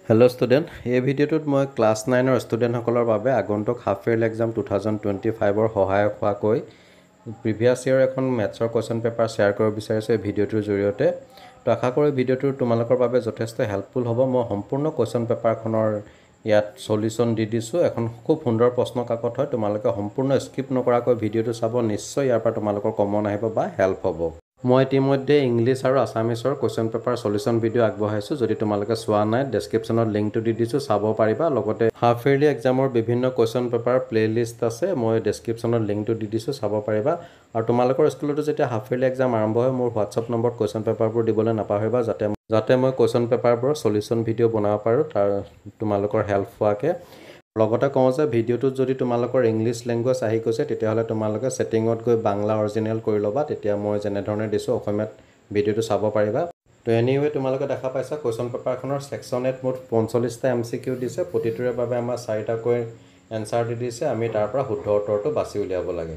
Hello student, এই ভিডিঅ'টোত মই ক্লাছ 9 ষ্টুডেণ্টসকলৰ বাবে আগন্তুক হাফ ইয়াৰলি এক্সাম 2025 সহায়ক হোৱাকৈ প্ৰিভিয়াছ ইয়াৰ এখন মেথছৰ কোৱেশ্চন পেপাৰ শ্বেয়াৰ কৰিব বিচাৰিছোঁ এই ভিডিঅ'টোৰ জৰিয়তে। তো আশা কৰোঁ ভিডিঅ'টো তোমালোকৰ বাবে যথেষ্ট হেল্পফুল হ'ব। মই সম্পূৰ্ণ কোৱেশ্চন পেপাৰখনৰ ইয়াত সলিউশন দি দিছোঁ। এখন খুব সুন্দৰ প্ৰশ্ন কাকত হয়। তোমালোকে সম্পূৰ্ণ স্কিপ নকৰাকৈ ভিডিঅ'টো চাব, নিশ্চয় ইয়াৰ পৰা তোমালোকৰ কমন আহিব বা হেল্প হ'ব। মই ইতিমধ্যে ইংলিছ আৰু আছামিছৰ কোৱেশ্চন পেপাৰ সলিউশন ভিডিঅ' আগবঢ়াইছোঁ। যদি তোমালোকে চোৱা নাই, ডেছক্ৰিপশ্যনত লিংকটো দি দিছোঁ, চাব পাৰিবা। লগতে হাফ ইয়াৰলি এক্সামৰ বিভিন্ন কোৱেশ্চন পেপাৰ প্লেলিষ্ট আছে, মই ডেছক্ৰিপশ্যনত লিংকটো দি দিছোঁ, চাব পাৰিবা। আৰু তোমালোকৰ স্কুলতো যেতিয়া হাফ ইয়াৰলি এক্সাম আৰম্ভ হয়, মোৰ হোৱাটছআপ নম্বৰত কোৱেশ্চন পেপাৰবোৰ দিবলৈ নাপাহৰিবা, যাতে মই কোৱেশ্চন পেপাৰবোৰৰ সলিউশন ভিডিঅ' বনাব পাৰোঁ, তাৰ তোমালোকৰ হেল্প হোৱাকৈ। লগতে কওঁ যে ভিডিঅ'টোত যদি তোমালোকৰ ইংলিছ লেংগুৱেজ আহি গৈছে, তেতিয়াহ'লে তোমালোকে ছেটিঙত গৈ বাংলা অৰিজিনেল কৰি ল'বা, তেতিয়া মই যেনেধৰণে দিছোঁ অসমীয়াত ভিডিঅ'টো চাব পাৰিবা। তো এনিৱে তোমালোকে দেখা পাইছা কুৱেশ্যন পেপাৰখনৰ ছেকশ্যন 8 মুঠ 45টা MCQ দিছে, প্ৰতিটোৰে বাবে আমাৰ 4টাকৈ এনচাৰ দি দিছে। আমি তাৰ পৰা শুদ্ধ উত্তৰটো বাছি উলিয়াব লাগে।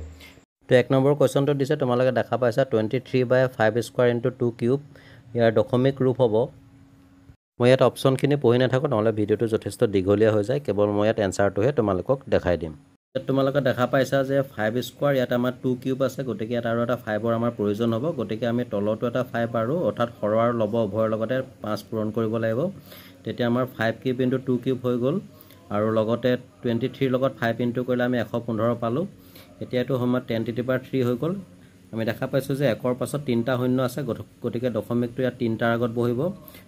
তো 1 নম্বৰ কুৱেশ্যনটো দিছে, তোমালোকে দেখা পাইছা 23/5² × 2 কিউব, ইয়াৰ দশমিক ৰূপ হ'ব। মই ইয়াত অপশ্যনখিনি পঢ়ি নাথাকোঁ, নহ'লে ভিডিঅ'টো যথেষ্ট দীঘলীয়া হৈ যায়। কেৱল মই ইয়াত এনচাৰটোহে তোমালোকক দেখাই দিম। ইয়াত তোমালোকে দেখা পাইছা যে 5² ইয়াত আমাৰ 2 কিউব আছে, গতিকে ইয়াত আৰু এটা 5ৰ আমাৰ প্ৰয়োজন হ'ব। গতিকে আমি তলতো এটা 5 আৰু অৰ্থাৎ হৰ আৰু লব উভয়ৰ লগতে 5 পূৰণ কৰিব লাগিব। তেতিয়া আমাৰ 5 কিউব × 2 কিউব হৈ গ'ল। আৰু লগতে 23ৰ লগত 5 ইনটু কৰিলে আমি 115 পালোঁ। এতিয়া এইটো সময়ত 10³ হৈ গ'ল। আমি দেখা পাইছোঁ যে 1ৰ পাছত 3টা শূন্য আছে, গতিকে দশমিকটো ইয়াত 3টাৰ আগত বহিব।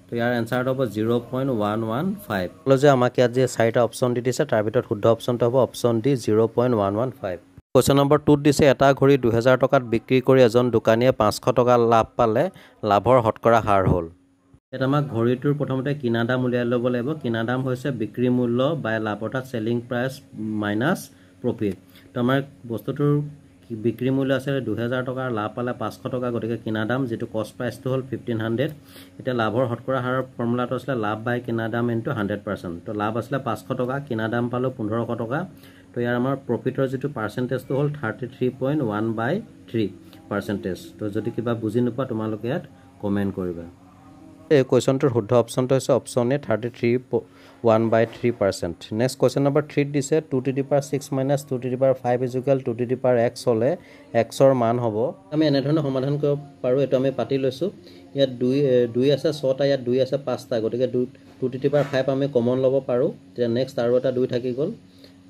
তো ইয়াৰ এনচাৰটো হ'ব 0.115। যে আমাক ইয়াত যে 4টা অপশ্যন দি দিছে, তাৰ ভিতৰত শুদ্ধ অপশ্যনটো হ'ব অপশ্যন ডি 0.115। কুৱেশ্যন নম্বৰ 2ত দিছে, এটা ঘড়ী 2000 টকাত বিক্ৰী কৰি এজন দোকানীয়ে 500 টকা লাভ পালে, লাভৰ শতকৰা হাৰ হ'ল। ইয়াত আমাক ঘড়ীটোৰ প্ৰথমতে কিনা দাম উলিয়াই ল'ব লাগিব। কিনা দাম হৈছে বিক্ৰী মূল্য বাই লাভ, অৰ্থাৎ চেলিং প্ৰাইচ মাইনাছ প্ৰফিট। তো আমাৰ বস্তুটোৰ বিক্ৰী মূল্য আছিলে 2000 টকা, লাভ পালে 500 টকা, গতিকে কিনা দাম যিটো কষ্ট প্ৰাইচটো হ'ল 1500। এতিয়া লাভৰ শতকৰা হাৰৰ ফৰ্মুলাটো আছিলে লাভ বাই কিনা দাম ইনটু 100%। তো লাভ আছিলে 500 টকা, কিনা দাম পালোঁ 1500 টকা। তো ইয়াৰ আমাৰ প্ৰফিটৰ যিটো পাৰ্চেণ্টেজটো হ'ল 33.1/3%। তো যদি কিবা বুজি নোপোৱা তোমালোকে ইয়াত কমেণ্ট কৰিবা। এই কুৱেশ্যনটোৰ শুদ্ধ অপশ্যনটো হৈছে option A 33.1/3%। Next question number 3ত দিছে 2⁶ - 2⁵ 2x হ'লে xৰ মান হ'ব। আমি এনেধৰণে সমাধান কৰিব পাৰোঁ। এইটো আমি পাতি লৈছোঁ। ইয়াত 2 আছে 6টা, ইয়াত 2 আছে 5টা, গতিকে 2⁵ আমি কমন ল'ব পাৰোঁ। তেতিয়া নেক্সট আৰু এটা 2 থাকি গ'ল।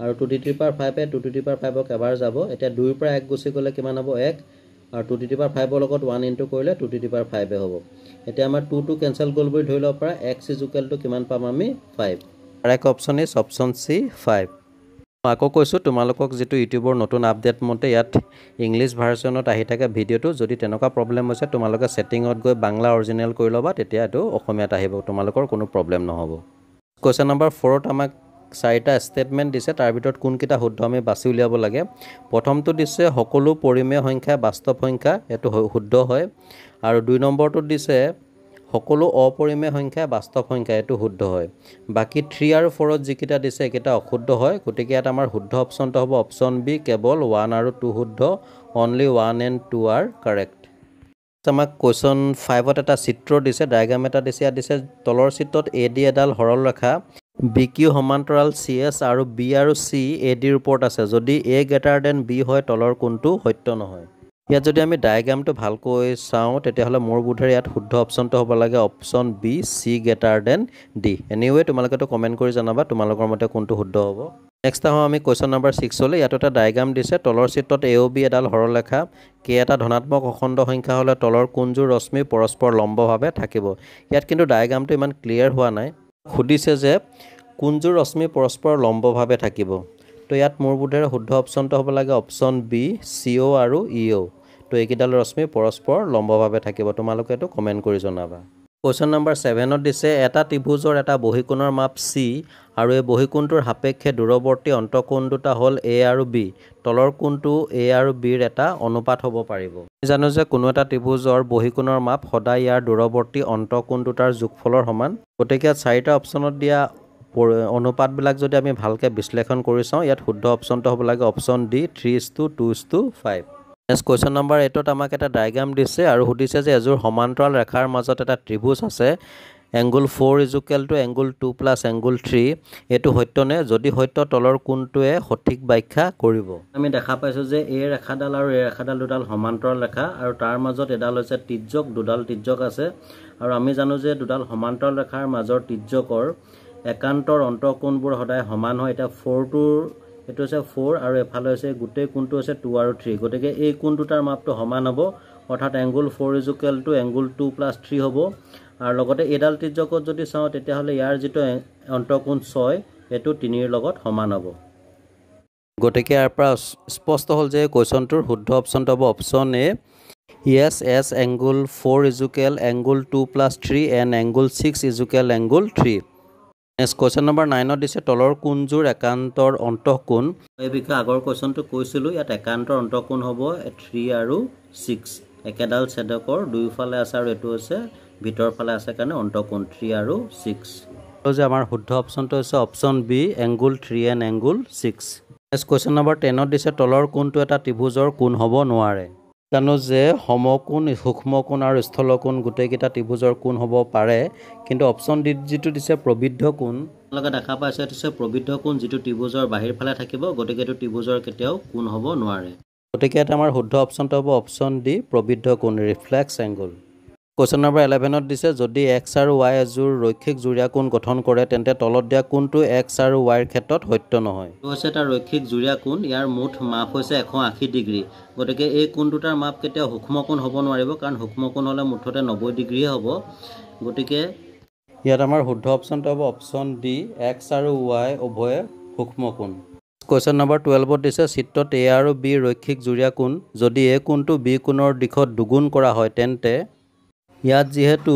আৰু 2⁵ 2⁵ এবাৰ যাব। এতিয়া 2ৰ পৰা 1 গুচি গ'লে কিমান হ'ব? 1। আৰু 2⁵ লগত 1 ইনটু কৰিলে 2⁵ হ'ব। এতিয়া আমাৰ 2 কেঞ্চেল গ'ল বুলি ধৰি ল'ব পাৰা। x = কিমান পাম আমি? 5। Correct option is option C 5। মই আকৌ কৈছোঁ, তোমালোকক যিটো ইউটিউবৰ নতুন আপডেট মতে ইয়াত ইংলিছ ভাৰ্চনত আহি থাকে ভিডিঅ'টো। যদি তেনেকুৱা প্ৰব্লেম হৈছে, তোমালোকে ছেটিঙত গৈ বাংলা অৰিজিনেল কৰি ল'বা, তেতিয়া এইটো অসমীয়াত আহিব, তোমালোকৰ কোনো প্ৰব্লেম নহ'ব। কুৱেশ্যন নম্বৰ 4ত আমাক 4টা ষ্টেটমেণ্ট দিছে, তাৰ ভিতৰত কোনকেইটা শুদ্ধ আমি বাছি উলিয়াব লাগে। প্ৰথমটো দিছে সকলো পৰিমেয় সংখ্যা বাস্তৱ সংখ্যা, এইটো শুদ্ধ হয়। আৰু 2 নম্বৰটোত দিছে সকলো অপৰিমেয় সংখ্যা বাস্তৱ সংখ্যা, এইটো শুদ্ধ হয়। বাকী 3 আৰু 4ত যিকেইটা দিছে এইকেইটা অশুদ্ধ হয়। গতিকে ইয়াত আমাৰ শুদ্ধ অপশ্যনটো হ'ব অপশ্যন বি, কেৱল 1 আৰু 2 শুদ্ধ, অনলি 1 and 2 আৰ কাৰেক্ট। আমাক কুৱেশ্যন 5ত এটা চিত্ৰ দিছে, ডায়েগ্ৰাম এটা দিছে। ইয়াত দিছে তলৰ চিত্ৰত AD এডাল সৰল ৰেখা BQ সমান্তৰাল CS আৰু B আৰু C ADৰ ওপৰত আছে। যদি A > B হয়, তলৰ কোনটো সত্য নহয়? ইয়াত যদি আমি ডায়েগ্ৰামটো ভালকৈ চাওঁ, তেতিয়াহ'লে মোৰ বোধেৰে ইয়াত শুদ্ধ অপশ্যনটো হ'ব লাগে option B, C > D। Anyway তোমালোকেতো কমেণ্ট কৰি জনাবা তোমালোকৰ মতে কোনটো শুদ্ধ হ'ব। নেক্সট আহোঁ আমি কুৱেশ্যন নম্বৰ 6লৈ। ইয়াত এটা ডায়েগ্ৰাম দিছে। তলৰ চিত্ৰত AOB এডাল সৰলৰেখা K এটা ধনাত্মক অখণ্ড সংখ্যা হ'লে তলৰ কোনযোৰ ৰশ্মি পৰস্পৰ লম্বভাৱে থাকিব? ইয়াত কিন্তু ডায়েগ্ৰামটো ইমান ক্লিয়াৰ হোৱা নাই। সুধিছে যে কোনযোৰ ৰশ্মি পৰস্পৰ লম্বভাৱে থাকিব। তো ইয়াত মোৰ বোধেৰে শুদ্ধ অপশ্যনটো হ'ব লাগে অপশ্যন বি, CO আৰু EO। তো এইকেইডাল ৰশ্মি পৰস্পৰ লম্বভাৱে থাকিব। তোমালোকে এইটো কমেণ্ট কৰি জনাবা। কুৱেশ্যন নম্বৰ 7ত দিছে এটা ত্ৰিভুজৰ এটা বহিকোণৰ মাপ C আৰু এই বহিকোণটোৰ সাপেক্ষে দূৰৱৰ্তী অন্তঃকোণ দুটা হ'ল A আৰু B। তলৰ কোণটো A আৰু Bৰ এটা অনুপাত হ'ব পাৰিব। আমি জানো যে কোনো এটা ত্ৰিভুজৰ বহিকোণৰ মাপ সদায় ইয়াৰ দূৰৱৰ্তী অন্তঃকোণ দুটাৰ যোগফলৰ সমান। গতিকে 4টা অপশ্যনত দিয়া অনুপাতবিলাক যদি আমি ভালকৈ বিশ্লেষণ কৰি চাওঁ, ইয়াত শুদ্ধ অপশ্যনটো হ'ব লাগে option D 3:2:5। Next question number 8ত আমাক এটা ডায়েগ্ৰাম দিছে আৰু সুধিছে যে এযোৰ সমান্তৰাল ৰেখাৰ মাজত এটা ত্ৰিভুজ আছে। Angle 4 equal to angle 2 plus angle 3 এইটো সত্যনে যদি সত্য তলৰ কোণটোৱে সঠিক ব্যাখ্যা কৰিব আমি দেখা পাইছো যে এই ৰেখাডাল আৰু এই ৰেখাডাল দুডাল সমান্তৰাল ৰেখা আৰু তাৰ মাজত এডাল হৈছে তিৰ্যক দুডাল তিৰ্যক আছে আৰু আমি জানো যে দুডাল সমান্তৰাল ৰেখাৰ মাজৰ তিৰ্যকৰ একান্তৰ অন্তঃকোণবোৰ সদায় সমান হয় এটা 4 টোৰ এটো হৈছে 4 আৰু এফালে হৈছে গোটেই কোণটো হৈছে 2 আৰু 3 গতিকে এই কোণ দুটাৰ মাপটো সমান হ'ব অৰ্থাৎ angle 4 equal to angle 2 plus 3 হ'ব আৰু লগতে এডাল তিৰ্যকত যদি চাওঁ তেতিয়া হলে ইয়াৰ যেটো অন্তঃকোণ 6 এটো 3 ৰ লগত সমান হ'ব গতিকে ইয়াৰ পৰা স্পষ্ট হ'ল যে কোৱেশ্চনটোৰ শুদ্ধ অপচনটো হ'ব option A yes as angle 4 equal angle 2 plus 3 and angle 6 equal angle 3 next question number 9 ত দিছে তলৰ কোণযোৰ একান্তৰ অন্তঃকোণ এই বিষয়ে আগৰ কোৱেশ্চনটো কৈছিলো ইয়াত একান্তৰ অন্তঃকোণ হ'ব 3 আৰু 6 একেডাল ছেদকৰ দুইফালে আছে আৰু এটো আছে ভিতৰ ফালে আছে কাৰণে অন্তঃকোণ 3 আৰু 6 তো যে আমাৰ শুদ্ধ অপচনটো হৈছে option B angle 3 and angle 6 next question number 10 ত দিছে তলৰ কোণটো এটা ত্ৰিভুজৰ কোণ হ'ব নোৱাৰে জানো যে সমকোণ সূক্ষ্মকোণ আৰু স্থলকোণ গোটেইকেইটা ত্ৰিভুজৰ কোণ হ'ব পাৰে কিন্তু অপচন ডি যেটো দিছে প্ৰবিদ্ধ কোণ লগে দেখা পাইছে দিছে প্ৰবিদ্ধ কোণ যেটো ত্ৰিভুজৰ বাহিৰ ফালে থাকিব গতিকে এটো ত্ৰিভুজৰ কেতিয়াও কোণ হ'ব নোৱাৰে গতিকে এটা আমাৰ শুদ্ধ অপচনটো হ'ব অপচন ডি প্ৰবিদ্ধ কোণ ৰিফ্লেক্স এংগল কোৱেশ্চন নম্বৰ 11 ত দিছে যদি x আৰু y এজোৰ ৰৈখিক জুৰীয়া কোণ গঠন কৰে তেন্তে তলত দিয়া কোণটো x আৰু y ৰ ক্ষেত্ৰত সত্য নহয় তো হৈছে এটা ৰৈখিক জুৰীয়া কোণ ইয়াৰ মুঠ মাপ হৈছে 180 ডিগ্ৰী গতিকে এই কোণ দুটাৰ মাপ কেতিয়া সূক্ষ্ম কোণ হ'ব নোৱাৰিব কাৰণ সূক্ষ্ম কোণ হলে মুঠতে 90 ডিগ্ৰী হ'ব গতিকে ইয়াত আমাৰ শুদ্ধ অপচনটো হ'ব অপচন ডি x আৰু y উভয়ে সূক্ষ্ম কোণ কোৱেশ্চন নম্বৰ 12 ত দিছে চিত্ৰত a আৰু b ৰৈখিক জুৰীয়া কোণ যদি a কোণটো b কোণৰ দিশত দুগুণ কৰা হয় তেন্তে ইয়াত যেহেতু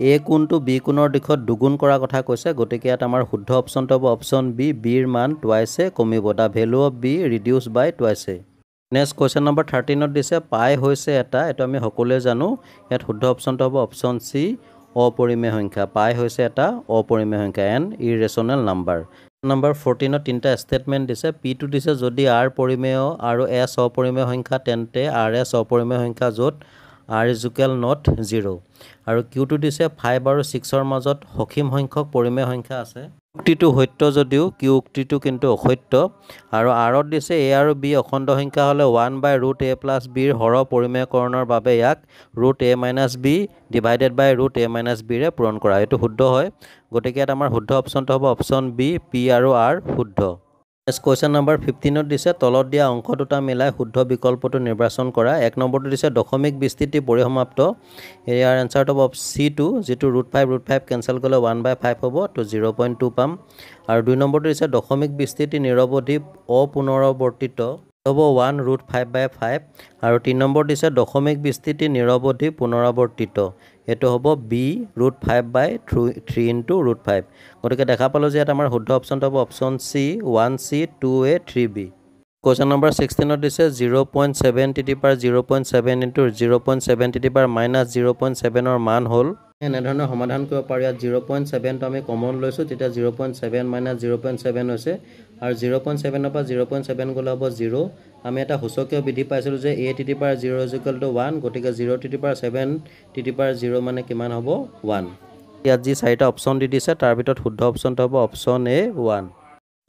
a কোণটো b কোণৰ দিশত দুগুণ কৰা কথা কৈছে গতিকে ইয়াত আমাৰ শুদ্ধ অপচনটো হ'ব অপচন বি b ৰ মান টুৱাইছে কমিব the value of b reduce by টুৱাইছে নেক্সট কোৱেশ্চন নম্বৰ 13 ত দিছে পাই হৈছে এটা এটো আমি সকলোৱে জানো ইয়াত শুদ্ধ অপচনটো হ'ব অপচন সি অপৰিমেয় সংখ্যা পাই হৈছে এটা অপৰিমেয় সংখ্যা n ইৰেশনাল নাম্বাৰ নম্বৰ 14 ত তিনটা স্টেটমেন্ট দিছে p টো দিছে যদি r পৰিমেয় আৰু s অপৰিমেয় সংখ্যা তেন্তে rs অপৰিমেয় সংখ্যা যত r ইজুকেল নট 0 আৰু q টো দিছে 5 আৰু 6 ৰ মাজত সসীম সংখ্যক পৰিমেয় সংখ্যা আছে উক্তিটো সত্য যদিও q উক্তিটো কিন্তু অসত্য আৰু r ত দিছে a আৰু b অখণ্ড সংখ্যা হলে 1/√a + b ৰ হৰ পৰিমেয়কৰণৰ বাবে ইয়াক √a - b divided by √a - b ৰে পূৰণ কৰা এটো শুদ্ধ হয় গতিকে এটা আমাৰ শুদ্ধ অপচনটো হ'ব অপচন বি p আৰু r শুদ্ধ নেক্সট কোৱেশ্চন নম্বৰ 15 ত দিছে তলত দিয়া অংক দুটা মিলাই শুদ্ধ বিকল্পটো নিৰ্বাচন কৰা এক নম্বৰটো দিছে দশমিক বিস্তৃতি পৰিসমাপ্ত ইয়াৰ আনসাৰটো হ'ব C2 যেটো √5 কেনসেল কৰিলে 1/5 হ'ব তো 0.2 পাম আৰু দুই নম্বৰটো দিছে দশমিক বিস্তৃতি নিৰৱধি অপুনৰাবৰ্তিত হ'ব 1√5/5 আৰু তিন নম্বৰ দিছে দশমিক বিস্তৃতি নিৰৱধি পুনৰাবৰ্তিত এটো হ'ব b √5/3 * √5 গতিকে দেখা পালো যে এটা আমাৰ শুদ্ধ অপচনটো হ'ব option C 1c 2a 3b question number 16 ত দিছে 0.7 * 0.7 * 0.7 - 0.7 ৰ মান হ'ল এনে ধৰণৰ সমাধান কৰিব পাৰি ইয়াত 0.7 টো আমি কমন লৈছো তেতিয়া 0.7 - 0.7 হৈছে আৰু 0.7 ৰ পৰা 0.7 গলে হ'ব 0 আমি এটা সূচকীয় বিধি পাইছিলো যে a * 0 = 1 গতিকে 0 * 7 * 0 মানে কিমান হ'ব 1 ইয়াত যি চাৰিটা অপচন দি দিছে তাৰ ভিতৰত শুদ্ধ অপচনটো হ'ব অপচন এ 1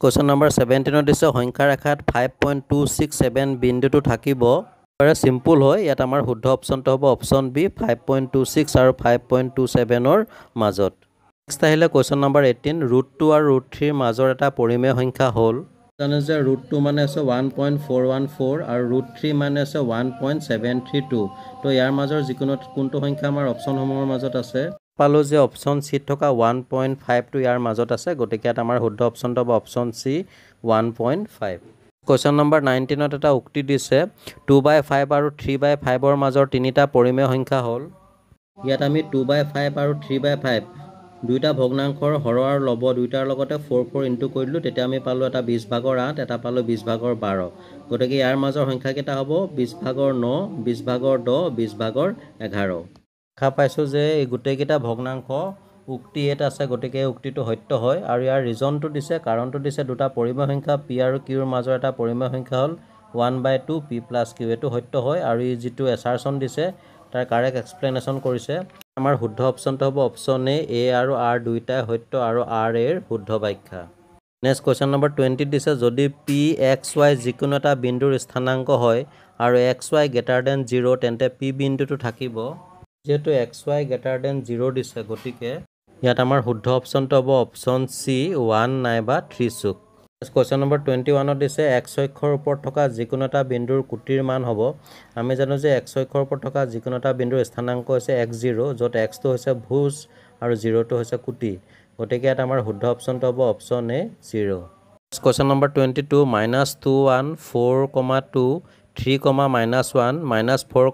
কোৱেশ্চন নম্বৰ 17 ত দিছে সংখ্যা ৰেখাত 5.267 বিন্দুটো থাকিব very simple হয় ইয়াত আমাৰ শুদ্ধ অপচনটো হ'ব অপচন বি 5.26 আৰু 5.27 ৰ মাজত নেক্সট আহিলে কোৱেশ্চন নম্বৰ 18 √2 আৰু √3 ৰ মাজৰ এটা পৰিমেয় সংখ্যা হ'ল জানো যে √2 মানে আছে 1.414 আৰু √3 মানে আছে 1.732 তো ইয়াৰ মাজৰ যিকোনো কোনটো সংখ্যা আমাৰ অপচনসমূহৰ মাজত আছে পালো যে অপচন সি থকা 1.5 টো ইয়াৰ মাজত আছে গতিকে এটা আমাৰ শুদ্ধ অপচনটো হ'ব অপচন সি 1.5 কোৱেশ্চন নম্বৰ 19 ত এটা উক্তি দিছে 2/5 আৰু 3/5 ৰ মাজৰ তিনিটা পৰিমেয় সংখ্যা হ'ল ইয়াত আমি 2/5 আৰু 3/5 দুইটা ভগ্নাংশৰ হৰ আৰু লব দুইটাৰ লগতে 4 ইনটু কৰিলো তেতিয়া আমি পালো এটা 20/8 এটা পালো 20/12 গতিকে ইয়াৰ মাজৰ সংখ্যা কেইটা হ'ব 20/9 20/10 20/11 দেখা পাইছো যে এই গোটেই কেইটা ভগ্নাংশ উক্তি এটা আছে গতিকে উক্তিটো সত্য হয় আৰু ইয়াৰ ৰিজনটো দিছে কাৰণটো দিছে দুটা পৰিমেয় সংখ্যা p আৰু q ৰ মাজৰ এটা পৰিমেয় সংখ্যা হ'ল 1/2 p + q এটো সত্য হয় আৰু এই যেটো এছাৰচন দিছে তাৰ কাৰেক্ট এক্সপ্লেনেশ্যন কৰিছে আমাৰ শুদ্ধ অপশ্যনটো হ'ব অপশ্যন এ আৰু আৰ দুইটাই সত্য আৰু আৰ এৰ শুদ্ধ ব্যাখ্যা নেক্সট কুৱেশ্যন নম্বৰ 20 দিছে যদি পি এক্স ৱাই যিকোনো এটা বিন্দুৰ স্থানাংক হয় আৰু এক্স ৱাই গ্ৰেটাৰ দেন 0 তেন্তে পি বিন্দুটো থাকিব যেহেতু এক্স ৱাই গ্ৰেটাৰ দেন 0 দিছে গতিকে ইয়াত আমাৰ শুদ্ধ অপশ্যনটো হ'ব অপশ্যন চি 1 নাইবা 3 চুক কুৱেশ্যন নম্বৰ 21 দিছে এক্স অক্ষৰ ওপৰত থকা যিকোনো এটা বিন্দুৰ কোটিৰ মান হ'ব আমি জানো যে এক্স অক্ষৰ ওপৰত থকা যিকোনো এটা বিন্দুৰ স্থানাংক হৈছে x0 য'ত xটো হৈছে ভুজ আৰু 0টো হৈছে কোটি গতিকে ইয়াত আমাৰ শুদ্ধ অপশ্যনটো হ'ব অপশ্যন এ 0 কুৱেশ্যন নম্বৰ 22 -2 1 4, 2 3, -1 -4,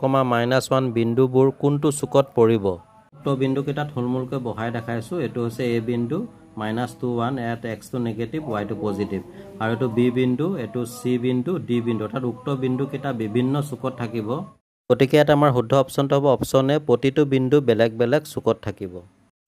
-1 বিন্দুবোৰ কোনটো চুকত পৰিব উক্ত বিন্দুকেইটা থুলমূলকৈ বহাই দেখাইছো এটো হৈছে a বিন্দু -2 1 এট x টো নেগেটিভ y টো পজিটিভ আৰু এটো b বিন্দু এটো c বিন্দু d বিন্দু অৰ্থাৎ উক্ত বিন্দুকেইটা বিভিন্ন চুকত থাকিব গতিকে এটা আমাৰ শুদ্ধ অপশ্যনটো হ'ব অপশ্যন এ প্ৰতিটো বিন্দু বেলেগ বেলেগ চুকত থাকিব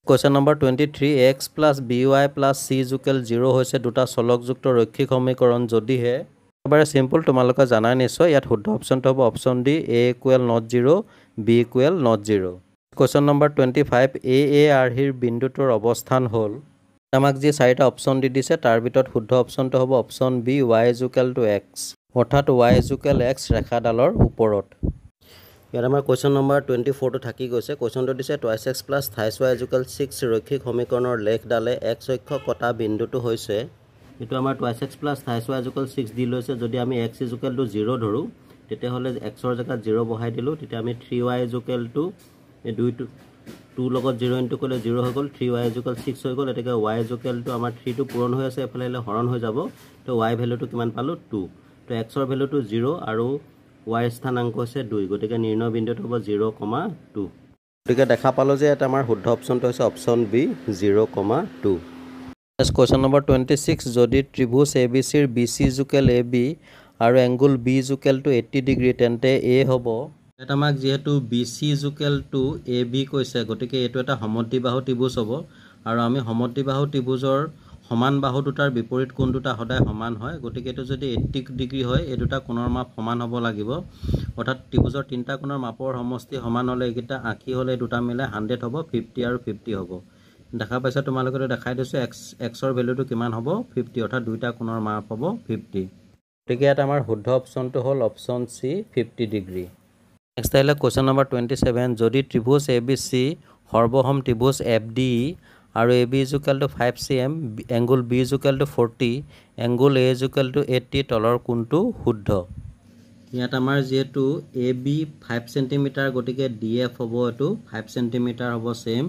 question number 23 x + by + c = 0 হৈছে দুটা চলকযুক্ত ৰৈখিক সমীকৰণ যদিহে এবাৰে সিম্পল তোমালোকে জানাই নিশ্চয় ইয়াত শুদ্ধ অপশ্যনটো হ'ব option D a = not 0 b = not 0 question number 25 a আৰ্হিৰ বিন্দুটোৰ অৱস্থান হ'ল আমাক যি চাৰিটা অপশ্যন দি দিছে তাৰ ভিতৰত শুদ্ধ অপশ্যনটো হ'ব অপশ্যন বি y = x অৰ্থাৎ y = x ৰেখাডালৰ ওপৰত ইয়াত আমাৰ কুৱেশ্যন নম্বৰ 24 টো থাকি গৈছে কুৱেশ্যনটো দিছে 2x + 23y = 6 ৰৈখিক সমীকৰণৰ লেখডালে x অক্ষ কটা বিন্দুটো হৈছে এটো আমাৰ 2x + 23y = 6 দি লৈছে যদি আমি x = 0 ধৰো তেতিয়া হলে x ৰ জায়গাত 0 বহাই দিলো তেতিয়া আমি 3y = এই 2 লগত 0 ইনটু কৰিলে 0 হৈ গ'ল 3y = 6 হৈ গ'ল এটাকে y = আমাৰ 3 টো পূৰণ হৈ আছে এফালে হৰণ হৈ যাব তো y ভ্যালুটো কিমান পালো 2 তো x ৰ ভ্যালুটো 0 আৰু y স্থানাংক হৈছে 2 গতিকে নিৰ্ণয় বিন্দুটো হ'ব 0,2 গতিকে দেখা পালো যে এটা আমাৰ শুদ্ধ অপশ্যনটো হৈছে option B 0,2 next question number 26 যদি ত্ৰিভুজ ABC ৰ BC = AB আৰু এংগুল B = 80 ডিগ্ৰী তেন্তে a হ'ব এটা আমাক যেহেতু BC = AB কৈছে গতিকে এটো এটা সমদ্বিবাহু ত্ৰিভুজ হ'ব আৰু আমি সমদ্বিবাহু ত্ৰিভুজৰ সমান বাহু দুটাৰ বিপৰীত কোণ দুটা সদায় সমান হয় গতিকে এটো যদি 80 ডিগ্ৰী হয় এই দুটা কোণৰ মাপ সমান হ'ব লাগিব অৰ্থাৎ ত্ৰিভুজৰ তিনটা কোণৰ মাপৰ সমষ্টি সমান হ'লে এইকেইটা আঁকি হ'লে দুটা মিলাই 100 হ'ব 50 আৰু 50 হ'ব দেখা পাইছা তোমালোকে দেখাই দিছো x ৰ ভ্যালুটো কিমান হ'ব 50 অৰ্থাৎ দুইটা কোণৰ মাপ হ'ব 50 গতিকে এটা আমাৰ শুদ্ধ অপশ্যনটো হ'ল অপশ্যন সি 50 ডিগ্ৰী নেক্সট আহিলে কুৱেশ্যন নম্বৰ 27 যদি ত্ৰিভুজ ABC সৰ্বসম ত্ৰিভুজ FDE আৰু AB = 5 cm angle B = 40 angle A = 80 তলৰ কোণটো শুদ্ধ ইয়াত আমাৰ যেহেতু AB 5 cm গতিকে DF হ'ব এটো 5 cm হ'ব সেম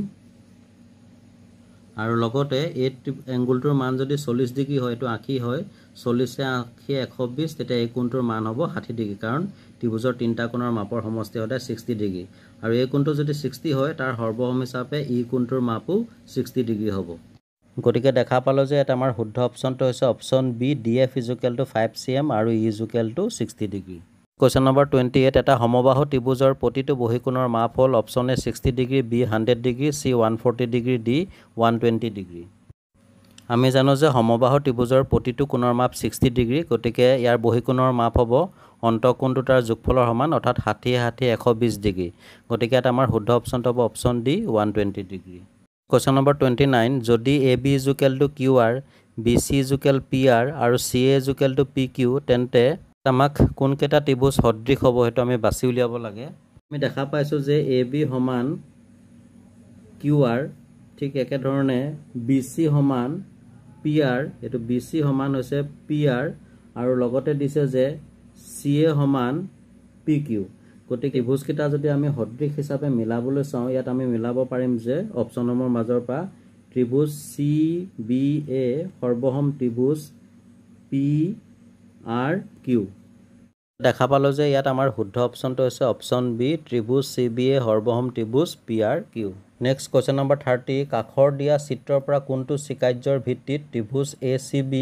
আৰু লগতে এই এংগুলটোৰ মান যদি 40 ডিগ্ৰী হয় এটো আঁকি হয় 40 এ আঁকি 120 তেতিয়া এই কোণটোৰ মান হ'ব 60 ডিগ্ৰী কাৰণ ত্ৰিভুজৰ তিনটা কোণৰ মাপৰ সমষ্টি হয় 60 ডিগ্ৰী আৰু এই কোণটো যদি 60 হয় তাৰ সৰ্বসম হিচাপে ই কোণটোৰ মাপও 60 ডিগ্ৰী হ'ব গতিকে দেখা পালো যে এটা আমাৰ শুদ্ধ অপশ্যনটো হৈছে অপশ্যন বি DF = 5 cm আৰু E = 60 ডিগ্ৰী কুৱেশ্যন নম্বৰ 28 এটা সমবাহু ত্ৰিভুজৰ প্ৰতিটো বহিকোণৰ মাপ হ'ল option A 60 degree B 100 degree C 140 degree D 120 degree আমি জানো যে সমবাহু ত্ৰিভুজৰ প্ৰতিটো কোণৰ মাপ 60 ডিগ্ৰী গতিকে ইয়াৰ বহিকোণৰ মাপ হ'ব অন্তঃকোণ দুটাৰ যোগফলৰ সমান অৰ্থাৎ 60 60 120 ডিগ্ৰী গতিকে এটা আমাৰ শুদ্ধ অপশ্যনটো হ'ব option D 120 degree question number 29 যদি AB = QR BC = PR আৰু CA = PQ তেন্তে আমাক কোন কেটা ত্ৰিভুজ সদৃশ হ'ব হেতু আমি বাছি উলিয়াব লাগে আমি দেখা পাইছো যে AB সমান QR ঠিক একে ধৰণে BC সমান PR এটো BC সমান হৈছে PR আৰু লগতে দিছে যে CA সমান PQ গতিকে ত্ৰিভুজ কেটা যদি আমি সদৃশ হিচাপে মিলাবলৈ চাও ইয়াত আমি মিলাব পাৰিম যে অপচন নম্বৰ মাজৰ পৰা ত্ৰিভুজ CBA সৰ্বসম ত্ৰিভুজ PRQ দেখা পালো যে ইয়াত আমাৰ শুদ্ধ অপশ্যনটো হৈছে অপশ্যন বি ত্ৰিভুজ CBA সৰ্বসম ত্ৰিভুজ PRQ নেক্সট কুৱেশ্যন নম্বৰ 30 কাখৰ দিয়া চিত্ৰৰ পৰা কোনটো চিকাৰ্যৰ ভিত্তিত ত্ৰিভুজ ACB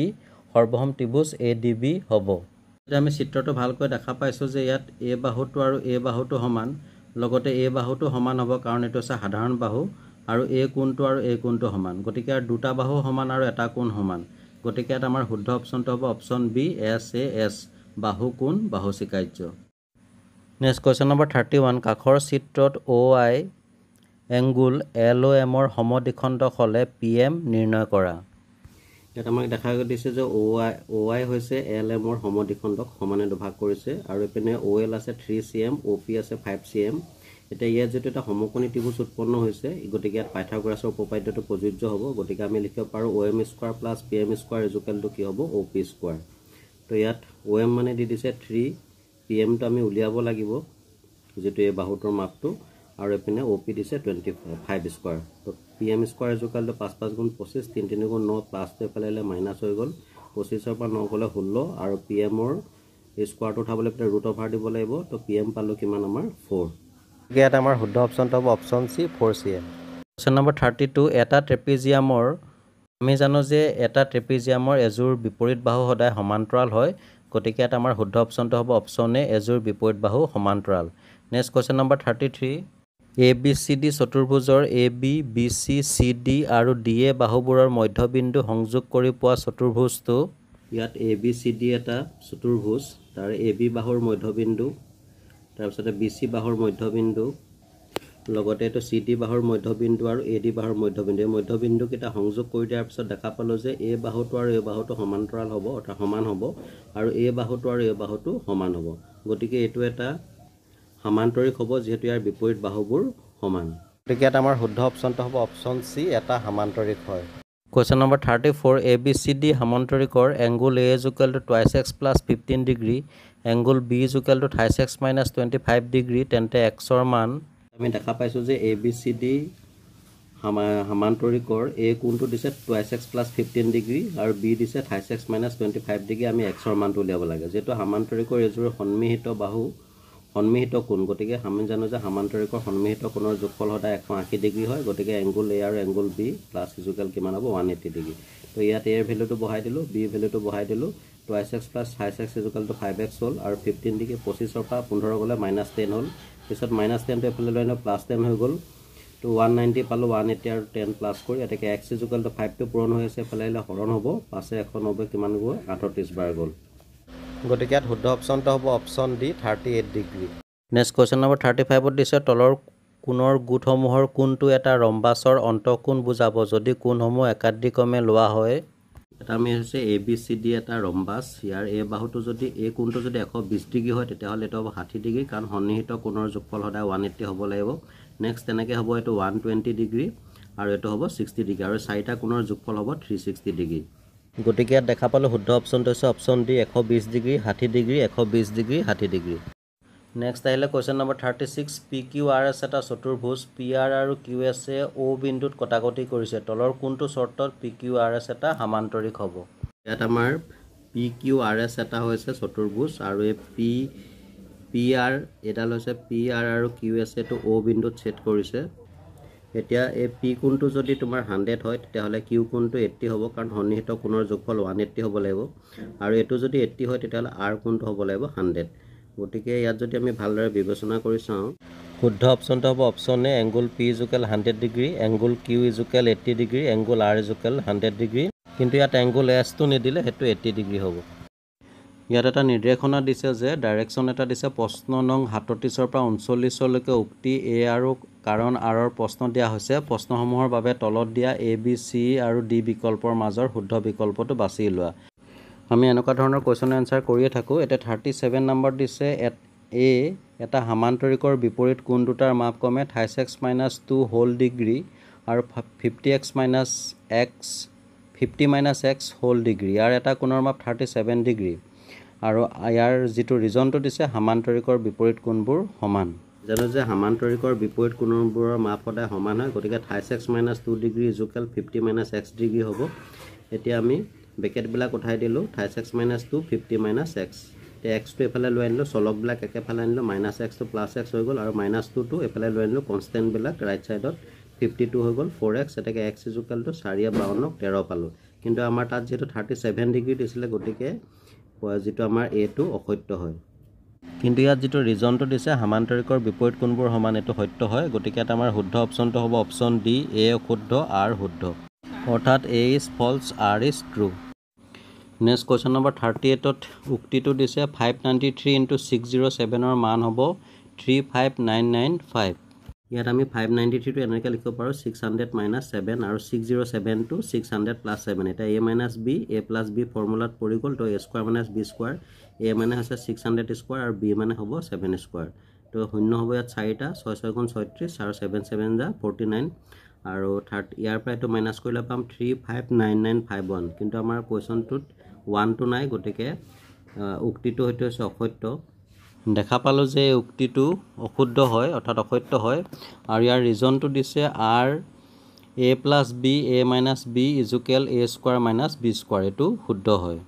সৰ্বসম ত্ৰিভুজ ADB হ'ব আমি চিত্ৰটো ভালকৈ দেখা পাইছো যে ইয়াত A বাহুটো আৰু A বাহুটো সমান লগতে A বাহুটো সমান হ'ব কাৰণ এটো আছে সাধাৰণ বাহু আৰু A কোণটো আৰু A কোণটো সমান গতিকে আৰু দুটা বাহু সমান আৰু এটা কোণ সমান গতিকে এটা আমাৰ শুদ্ধ অপশ্যনটো হ'ব অপশ্যন বি SAS বাহু কোণ বাহু চিকাৰ্য নেক্সট কুৱেশ্যন নম্বৰ 31 কাখৰ চিত্ৰত OI এংগুল LOMৰ সমদ্বিখণ্ডক হ'লে PM নিৰ্ণয় কৰা। ইয়াত আমাক দেখা দিছে যে OI হৈছে LMৰ সমদ্বিখণ্ডক সমানে দুভাগ কৰিছে আৰু এপিনে OL আছে 3 cm, OP আছে 5 cm। এতিয়া ইয়াত যেটো এটা সমকোণী ত্ৰিভুজ উৎপন্ন হৈছে, গতিকে ইয়াত পাইথাগোৰাছৰ উপপাদ্যটো প্ৰযোজ্য হ'ব। গতিকে আমি লিখিব পাৰোঁ OM² + PM² কি হ'ব OP²। তো ইয়াত OM মানে দি দিছে 3, PM তো আমি উলিয়াব লাগিব যেটো এই বাহুটোৰ মাপটো, আৰু এপিনে OP দিছে 25²। তো PM² 5 5 গুণ 25, 3 3 গুণ 9 প্লাস তো এফালে মাইনাস হৈ গ'ল। 25 পৰা 9 গ'লে 16 আৰু PMৰ স্কোৱাৰটো উঠাবলৈ √over দিব লাগিব। তো PM পালো কিমান আমাৰ 4। ইয়াত আমাৰ শুদ্ধ অপচনটো হ'ব option C 4 cm। Question number 32 এটা ট্ৰেপিজিয়ামৰ আমি জানো যে এটা ট্ৰেপিজিয়ামৰ এজোৰ বিপৰীত বাহু সদায় সমান্তৰাল হয়, গতিকে এটা আমাৰ শুদ্ধ অপচনটো হ'ব অপচন A এজোৰ বিপৰীত বাহু সমান্তৰাল। Next question number 33 ABCD চতুৰ্ভুজৰ AB, BC, CD আৰু DA বাহুবোৰৰ মধ্যবিন্দু সংযোগ কৰি পোৱা চতুৰ্ভুজটো। ইয়াত ABCD এটা চতুৰ্ভুজ, তাৰ AB বাহুৰ মধ্যবিন্দু, তাৰপিছতে BC বাহুৰ মধ্যবিন্দু, লগতে এটো CD বাহুৰ মধ্যবিন্দু আৰু AD বাহুৰ মধ্যবিন্দু। এই মধ্যবিন্দু কেইটা সংযোগ কৰি দিয়াৰ পিছত দেখা পালো যে এই বাহুটো আৰু এই বাহুটো সমান্তৰাল হ'ব, অৰ্থাৎ সমান হ'ব, আৰু এই বাহুটো আৰু এই বাহুটো সমান হ'ব। গতিকে এটো এটা সমান্তৰিক হ'ব যেহেতু ইয়াৰ বিপৰীত বাহুবোৰ সমান। গতিকে এটা আমাৰ শুদ্ধ অপচনটো হ'ব অপচন C এটা সমান্তৰিক হয়। কোৱেশ্চন নম্বৰ 34 ABCD সমান্তৰিকৰ angle A = 2x + 15 degree, angle B = 28x - 25 degree, তেন্তে x ৰ মান আমি দেখা পাইছো যে ABCD সমান্তৰিকৰ A কোণটো দিছে 2x + 15 ডিগ্ৰী আৰু B দিছে 28x - 25 ডিগ্ৰী। আমি x ৰ মানটো উলিয়াব লাগে। যেটো সমান্তৰিকৰ এজোৰ সন্মিহিত বাহু সন্মিহিত কোণ, গতিকে আমি জানো যে সমান্তৰিকৰ সন্মিহিত কোণৰ যোগফল সদায় 180 ডিগ্ৰী হয়। গতিকে এংগুল A আৰু এংগুল B প্লাস ইজুকেল কিমান হ'ব 180 ডিগ্ৰী। তো ইয়াত A ৰ ভ্যালুটো বহাই দিলো, B ৰ ভ্যালুটো বহাই দিলো। 2x + 28x = 5x হ'ল আৰু 15 ডিগ্ৰী 25 পৰা 15 গ'লে -10 হ'ল। পিছত -10 টো এফালে লৈ +10 হৈ গ'ল। তো 190 পালো, 180 আৰু 10 প্লাস কৰি এটাকে x = 5 টো পূৰণ হৈ আছে, এফালে হৰণ হ'ব, 5 190 কিমান গ'ল 38 বাৰ গ'ল। গতিকে ইয়াত শুদ্ধ অপচনটো হ'ব option D 38 degree. Next question number 35 দিছে তলৰ কোণৰ গোটসমূহৰ কোনটো এটা ৰম্বাছৰ অন্তঃকোণ বুজাব যদি কোণসমূহ একাদিক্ৰমে লোৱা হয়। এটা আমি হৈছে ABCD এটা ৰম্বাছ, ইয়াৰ এই বাহুটো যদি এই কোণটো যদি 120 ডিগ্ৰী হয় তেতিয়াহ'লে এটা হ'ব 60 ডিগ্ৰী, কাৰণ সন্নিহিত কোণৰ যোগফল সদায় 180 হ'ব লাগিব। নেক্সট তেনেকৈ হ'ব এইটো 120 ডিগ্ৰী আৰু এইটো হ'ব 60 ডিগ্ৰী, আৰু চাৰিটা কোণৰ যোগফল হ'ব 360 ডিগ্ৰী। গতিকে ইয়াত দেখা পালো শুদ্ধ অপচনটো হৈছে option D 120 degree 60 degree 120 degree 60 degree. Next আহিলে কোৱেশ্চন নম্বৰ 36 PQRS এটা চতুৰ্ভুজ, PR আৰু QS O বিন্দুত কটাকটি কৰিছে, তলৰ কোনটো চৰ্তত PQRS এটা সমান্তৰিক হ'ব। ইয়াত আমাৰ PQRS এটা হৈছে চতুৰ্ভুজ আৰু এই PR এডাল হৈছে PR আৰু QS টো O বিন্দুত ছেদ কৰিছে। এতিয়া এই P কোণটো যদি তোমাৰ 100 হয় তেতিয়াহ'লে Q কোণটো 80 হ'ব, কাৰণ সন্নিহিত কোণৰ যোগফল 180 হ'ব লাগিব, আৰু এটো যদি 80 হয় তেতিয়াহ'লে R কোণটো হ'ব লাগিব 100। গতিকে ইয়াত যদি আমি ভালদৰে বিবেচনা কৰি চাওঁ, শুদ্ধ অপচনটো হ'ব option A angle P = 100 degree, angle Q = 80 degree, angle R = 100 degree, কিন্তু ইয়াত এংগুল S টো নিদিলে সেইটো 80 ডিগ্ৰী হ'ব। ইয়াত এটা নিৰ্দেশনা দিছে যে ডাইৰেকশ্যন এটা দিছে, প্ৰশ্ন নং 37 পৰা 39 লৈকে উক্তি A আৰু কাৰণ R ৰ প্ৰশ্ন দিয়া হৈছে। প্ৰশ্নসমূহৰ বাবে তলত দিয়া A, B, C আৰু D বিকল্পৰ মাজৰ শুদ্ধ বিকল্পটো বাছি লোৱা। আমি এনেকুৱা ধৰণৰ কুৱেশ্যন এনসাৰ কৰিয়ে থাকোঁ। এতিয়া 37 নম্বৰ দিছে A এটা সমান্তৰিকৰ বিপৰীত কোণ দুটাৰ মাপ ক্ৰমে 28x - 2 হোল ডিগ্ৰী আৰু 50x - x হোল ডিগ্ৰী। ইয়াৰ এটা কোণৰ মাপ 37 ডিগ্ৰী আৰু ইয়াৰ যিটো ৰিজনটো দিছে সমান্তৰিকৰ বিপৰীত কোণবোৰ সমান। জানো যে সমান্তৰিকৰ বিপৰীত কোণবোৰৰ মাপ সদায় সমান হয়, গতিকে 28x - 2 ডিগ্ৰী = 50 - x ডিগ্ৰী হ'ব। এতিয়া আমি ব্ৰেকেটবিলাক উঠাই দিলোঁ, 28x - 2 50 - x। এতিয়া x টো এফালে লৈ আনিলোঁ, চলকবিলাক একেফালে আনিলোঁ, -x টো +x হৈ গ'ল, আৰু -2 টো এফালে লৈ আনিলোঁ, কনষ্টেণ্টবিলাক ৰাইট ছাইডত 52 হৈ গ'ল, 4x, এটাকে x = 4 × 52 13 পালোঁ। কিন্তু আমাৰ তাত যিহেতু 37 ডিগ্ৰী দিছিলে, গতিকে যিটো আমাৰ A টো অসত্য হয়। কিন্তু ইয়াত যিটো ৰিজনটো দিছে সমান্তৰিকৰ বিপৰীত কোণবোৰ সমান, এইটো সত্য হয়। গতিকে এটা আমাৰ শুদ্ধ অপচনটো হ'ব অপচন D A অশুদ্ধ R শুদ্ধ, অৰ্থাৎ A is false R is true। Next question number 38ত উক্তিটো দিছে 593 × 607 ৰ মান হ'ব 35995। ইয়াত আমি 593 টো এনেকৈ লিখিব পাৰোঁ 600 minus 7 আৰু 607 to 600 plus 7 এটা a minus b a plus b ফৰ্মুলাত পৰি গ'ল তো a square minus b square a মানে হৈছে 600 square আৰু b মানে হ'ব 7 square তো শূন্য হ'ব ইয়াত 4টা 6 6 গুণ 36 আৰু 7 7 যা 49 আৰু ইয়াৰ পৰা এটো মাইনাস কৰিলে পাম 359951 কিন্তু আমাৰ কোৱেশ্যনটোত 1 টো নাই গতিকে উক্তিটো হয়তো হৈছে অসত্য দেখা পালো যে উক্তিটো অশুদ্ধ হয় অৰ্থাৎ অসত্য হয় আৰু ইয়াৰ ৰিজনটো দিছে r a plus b a minus b equal a square minus b square এটো শুদ্ধ হয়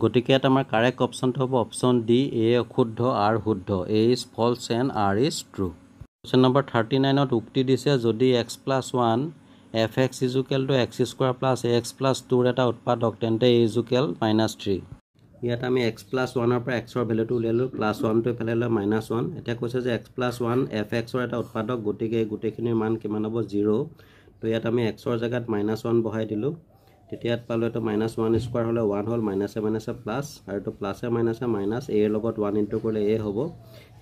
গতিকে এটা আমাৰ কাৰেক্ট অপচনটো হ'ব অপচন ডি a অশুদ্ধ r শুদ্ধ a is false and r is true question number 39 ত উক্তি দিছে যদি x + 1 fx equal to x square + ax + 2 এটা উৎপাদক তেন্তে a ইকুৱেল -3 ইয়াত আমি x + 1 ৰ পৰা x ৰ ভ্যালুটো উলিয়ালো +1 টো এফালে লৈ -1 এটা কৈছে যে x + 1 fx ৰ এটা উৎপাদক গতিকে গোটেইখিনিৰ মান কিমান হ'ব 0 তো ইয়াত আমি x ৰ জায়গাত -1 বহাই দিলো তেতিয়াত পালো এটা -1 স্কয়াৰ হলে 1 হল মাইনাসে মাইনাসে প্লাস আৰু তো প্লাসে মাইনাসে মাইনাস a ৰ লগত 1 ইনটু কৰিলে a হ'ব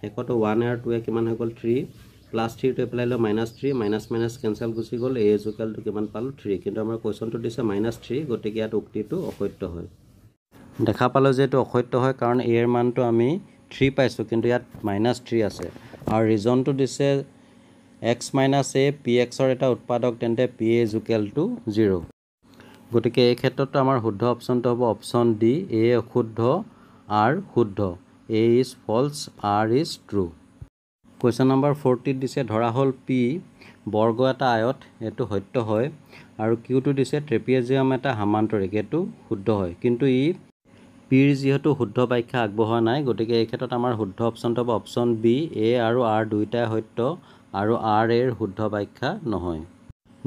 হেকটো 1 আৰু 2 এ কিমান হৈ গ'ল 3 +3 টো এপ্লাই ল -3 মাইনাস মাইনাস কেনসেল গুচি গ'ল a ইকুৱেল টু কিমান পালো 3 কিন্তু আমাৰ কোৱেশ্যনটো দিছে -3 গতিকে ইয়াত উক্তিটো অসত্য হয় দেখা পালো যে এটো অসত্য হয় কাৰণ a এৰ মানটো আমি 3 পাইছো কিন্তু ইয়াত -3 আছে আৰু ৰিজনটো দিছে x - a px ৰ এটা উৎপাদক তেন্তে pa = 0 গতিকে এই ক্ষেত্ৰত আমাৰ শুদ্ধ অপচনটো হ'ব অপচন ডি a অশুদ্ধ r শুদ্ধ a is false r is true question number 40 দিছে ধৰা হল p বৰ্গ এটা আয়ত এটো সত্য হয় আৰু q টো দিছে ট্ৰেপিজিয়াম এটা সমান্তৰিক এটো শুদ্ধ হয় কিন্তু ই p ৰ যেহেতু শুদ্ধ ব্যাখ্যা আগবঢ়োৱা নাই গতিকে এই ক্ষেত্ৰত আমাৰ শুদ্ধ অপচনটো হ'ব অপচন বি a আৰু r দুইটাই সত্য আৰু r এৰ শুদ্ধ ব্যাখ্যা নহয়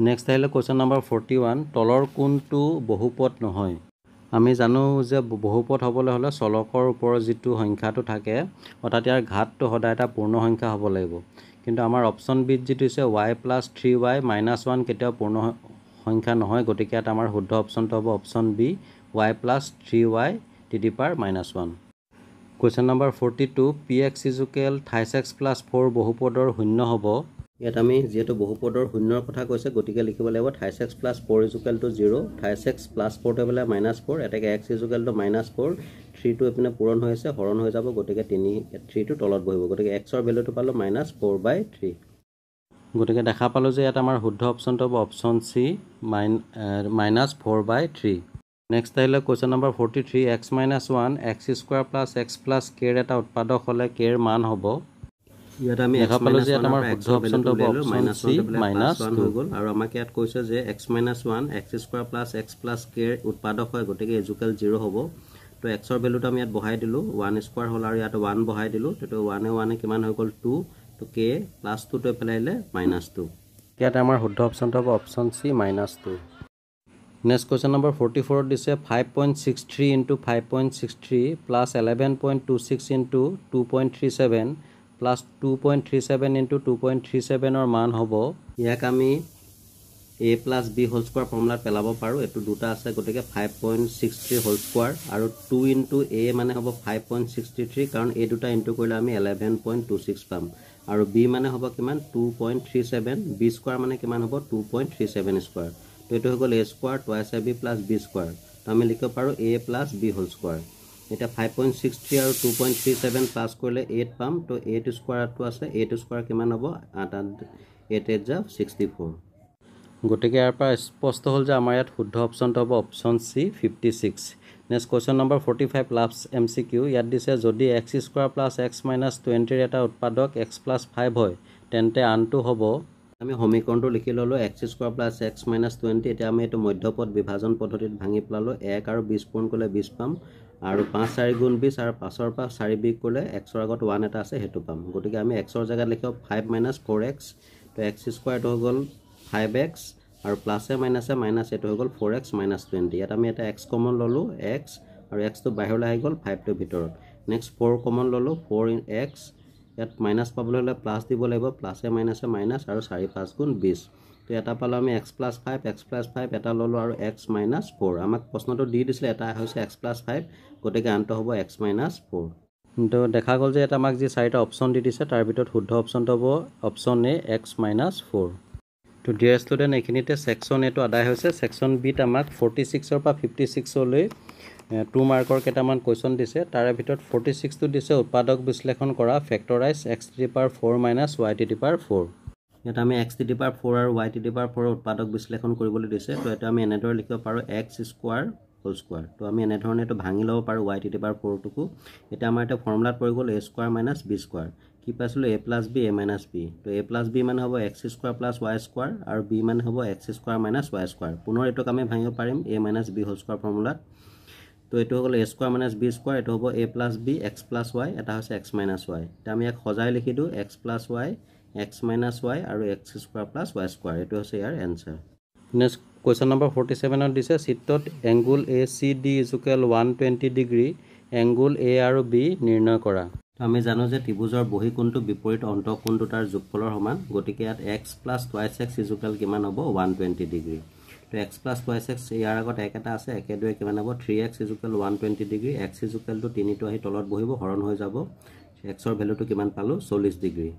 নেক্সট আহিলে কোৱেশ্যন নম্বৰ 41 তলৰ কোনটো বহুপদ নহয় আমি জানো যে বহুপদ হ'বলৈ হলে চলকৰ ওপৰত যেটো সংখ্যাটো থাকে অৰ্থাৎ ইয়াৰ ঘাতটো সদায় এটা পূৰ্ণ সংখ্যা হ'ব লাগিব কিন্তু আমাৰ অপচন বি যেটো হৈছে y + 3y - 1 কেতিয়াও পূৰ্ণ সংখ্যা নহয় গতিকে এটা আমাৰ শুদ্ধ অপচনটো হ'ব option B y + 3y to the power -1 question number 42 px = 28x + 4 বহুপদৰ শূন্য হ'ব ইয়াত আমি যেহেতু বহুপদৰ শূন্যৰ কথা কৈছে গতিকে লিখিব লাগিব 28x + 4 = 0 28x + 4 টো বেলা -4 এটাকে x = -4 3 টো এপিনে পূৰণ হৈ আছে হৰণ হৈ যাব গতিকে 3 টো তলত বহিব গতিকে x ৰ ভ্যালুটো পালো -4/3 গতিকে দেখা পালো যে ইয়াত আমাৰ শুদ্ধ অপচনটো হ'ব অপচন সি -4/3 নেক্সট আহিলে question number 43 x - 1 x² + x + k ৰ এটা উৎপাদক হলে k ৰ মান হ'ব ইয়াত আমি দেখা পালো যে আমাৰ শুদ্ধ অপচনটো হ'ব অপচন সি -1 হৈ গ'ল আৰু আমাক ইয়াত কৈছে যে x - 1 x² + x + k ৰ উৎপাদক হয় গতিকে ইকুৱেল 0 হ'ব তো x ৰ ভ্যালুটো আমি ইয়াত বহাই দিলো 1 স্কয়াৰ হল আৰু ইয়াত 1 বহাই দিলো তো 1 1 কিমান হৈ গ'ল 2 তো k + 2 টো পেলাইলে -2 ইয়াত আমাৰ শুদ্ধ অপচনটো হ'ব option C -2 next question number 44 দিছে 5.63 * 5.63 + 11.26 * 2.37 plus 2.37 into 2.37 ৰ মান হ'ব ইয়াক আমি a plus b whole square ফৰ্মুলাত পেলাব পাৰো এটো দুটা আছে গতিকে 5.63 whole square আৰু 2 into a মানে হ'ব 5.63 কাৰণ এই দুটা ইনটু কৰিলে আমি 11.26 পাম আৰু b মানে হ'ব কিমান 2.37 b স্কয়াৰ মানে কিমান হ'ব 2.37 স্কয়াৰ তো এটো হৈ গ'ল a square twice ab plus b square তো আমি লিখিব পাৰো a plus b whole square এটা 5.63 আৰু 2.37 প্লাস কৰিলে 8 পাম তো 8 স্কয়াৰটো আছে 8 স্কয়াৰ কিমান হ'ব 8 8 যা 64 গতিকে ইয়াৰ পৰা স্পষ্ট হ'ল যে আমাৰ ইয়াত শুদ্ধ অপচনটো হ'ব option C 56 next question number 45 last MCQ ইয়াত দিছে যদি x² + x - 20 ৰ এটা উৎপাদক x + 5 হয় তেন্তে আনটো হ'ব আমি সমীকৰণটো লিখি ললো x² + x - 20 এটা আমি এটো মধ্যপদ বিভাজন পদ্ধতিত ভাঙি পেলালো 1 আৰু 20 পূৰণ কৰিলে 20 পাম আৰু 5 4 গুণ 20 আৰু 5 ৰ পৰা 4 বিয়োগ কৰিলে x ৰ আগত 1 এটা আছে হেতু পাম গতিকে আমি x ৰ জায়গাত লিখো 5 - 4x তো x² টো হৈ গ'ল 5x আৰু প্লাসে মাইনাসে মাইনাস এটো হৈ গ'ল 4x - 20 ইয়াত আমি এটা x কমন ললো x আৰু x টো বাহিৰলৈ আহি গ'ল 5 টো ভিতৰত নেক্সট 4 কমন ললো 4x ইয়াত মাইনাস পাবলৈ হলে প্লাস দিব লাগিব প্লাসে মাইনাসে মাইনাস আৰু 4 5 গুণ 20 তো এটা পালো আমি x + 5 x + 5 এটা ললো আৰু x - 4 আমাক প্ৰশ্নটো দি দিছিলে এটা হৈছে x + 5 গতিকে আনটো হ'ব x - 4 তো দেখা গ'ল যে এটা আমাক যি চাৰিটা অপশ্যন দি দিছে তাৰ ভিতৰত শুদ্ধ অপশ্যনটো হ'ব অপশ্যন এ x-4 তো ডিয়াৰ ষ্টুডেণ্ট এইখিনিতে ছেকশ্যন এটো আদায় হৈছে ছেকশ্যন বিত আমাক 46 পৰা 56 লৈ 2 মাৰ্কৰ কেইটামান কুৱেশ্যন দিছে তাৰে ভিতৰত 46 টো দিছে উৎপাদক বিশ্লেষণ কৰা ফেক্টৰাইজ x⁴ - y⁴ ইয়াত আমি x⁴ আৰু y⁴ উৎপাদক বিশ্লেষণ কৰিবলৈ দিছে তো এটা আমি এনেদৰে লিখিব পাৰো x² হোল স্কয়াৰ তো আমি এনেধৰণে এটো ভাঙি লব পাৰো y⁴ টুকু এটা আমাৰ এটা ফৰ্মুলাত পৰি গ'ল a² - b² কি পাইছিলো a + b a - b তো a + b মানে হ'ব x² + y² আৰু b মানে হ'ব x² - y² পুনৰ এটোক আমি ভাঙিব পাৰিম a - b হোল স্কয়াৰ ফৰ্মুলাত তো এটো হ'ল a² - b² এটো হ'ব a + b x + y এটা হৈছে x - y তা আমি এক সজাই লিখি দিও x + y x - y আৰু x² + y² এটো হৈছে ইয়াৰ এনসাৰ নেক্সট Question number 47 দিছে চিত্ৰত angle ACD = 120 degree angle A আৰু B নিৰ্ণয় কৰা আমি জানো যে ত্ৰিভুজৰ বহিকোণটো বিপৰীত অন্তঃকোণ দুটাৰ যোগফলৰ সমান গতিকে ইয়াত x + 2x = কিমান হ'ব 120 ডিগ্ৰী তো x + 2x ইয়াৰ আগত এক এটা আছে একেদৰে কিমান হ'ব 3x = 120 ডিগ্ৰী x = 3 টো আহি তলত বহিব হৰণ হৈ যাব x ৰ ভ্যালুটো কিমান পালো 40 ডিগ্ৰী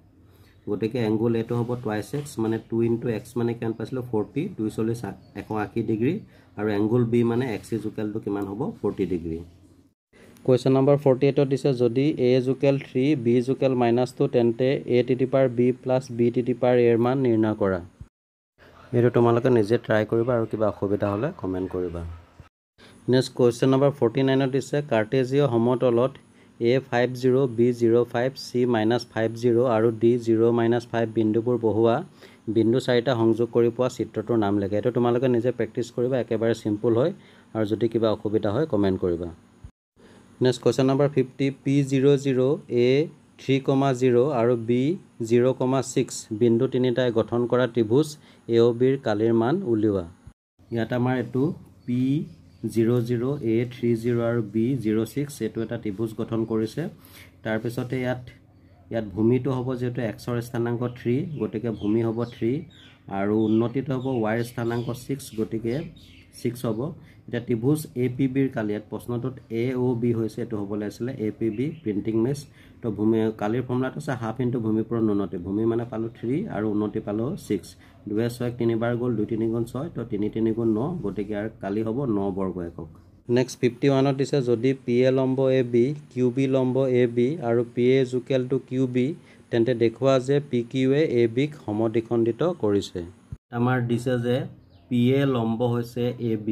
গতিকে এংগুল এটো হ'ব 2x মানে 2 * x মানে কিমান পাইছিলো 40 240 180 ডিগ্ৰী আৰু এংগুল b মানে x = কিমান হ'ব 40 ডিগ্ৰী Question number 48 দিছে যদি a = 3 b = -2 তেন্তে a⁴b + b⁴a এৰ মান নিৰ্ণয় কৰা এটো তোমালোকে নিজে ট্ৰাই কৰিবা আৰু কিবা অসুবিধা হলে কমেন্ট কৰিবা নেক্সট Question number 49 দিছে কাৰ্টেজীয় সমতলত a50 b05 c-50 আৰু d0-5 বিন্দুবোৰ বহুৱা বিন্দু চাৰিটা সংযোগ কৰি পোৱা চিত্ৰটোৰ নাম লেখা এটো তোমালোকে নিজে প্ৰেক্টিস কৰিবা একেবাৰে সিম্পল হয় আৰু যদি কিবা অসুবিধা হয় কমেন্ট কৰিবা next Question number 50 p00 a 3,0 আৰু b0,6 বিন্দু তিনিটাই গঠন কৰা ত্ৰিভুজ AOB ৰ কালিৰ মান উলিওৱা ইয়াত আমাৰ এটো p00 a30 আৰু b06 এটো এটা ত্ৰিভুজ গঠন কৰিছে তাৰ পিছতে ইয়াত ভূমিটো হ'ব যেটো x ৰ স্থানাংক 3 গতিকে ভূমি হ'ব 3 আৰু উন্নতিটো হ'ব y ৰ স্থানাংক 6 গতিকে 6 হ'ব এটা ত্ৰিভুজ APB ৰ কালিয়াত প্ৰশ্নটোত AOB হৈছে এটো হ'ব লাগিছিল APB প্ৰিন্টিং মেছ তো ভূমি কালিৰ ফৰ্মুলাটো আছে হাফ ইনটু ভূমি পূৰণ উন্নতি ভূমি মানে পালো 3 আৰু উন্নতি পালো 6 2 6 3 বাৰ গ'ল 2 3 গুণ 6 তো 3 3 গুণ 9 গতিকে আর কালি হ'ব 9 বৰ্গ একক নেক্সট 51 দিছে যদি PA লম্ব AB QB লম্ব AB আৰু PA = QB তেন্তে দেখুৱা যে PQ এ AB ক সমদ্বিখণ্ডিত কৰিছে আমাৰ দিছে যে PA লম্ব হৈছে AB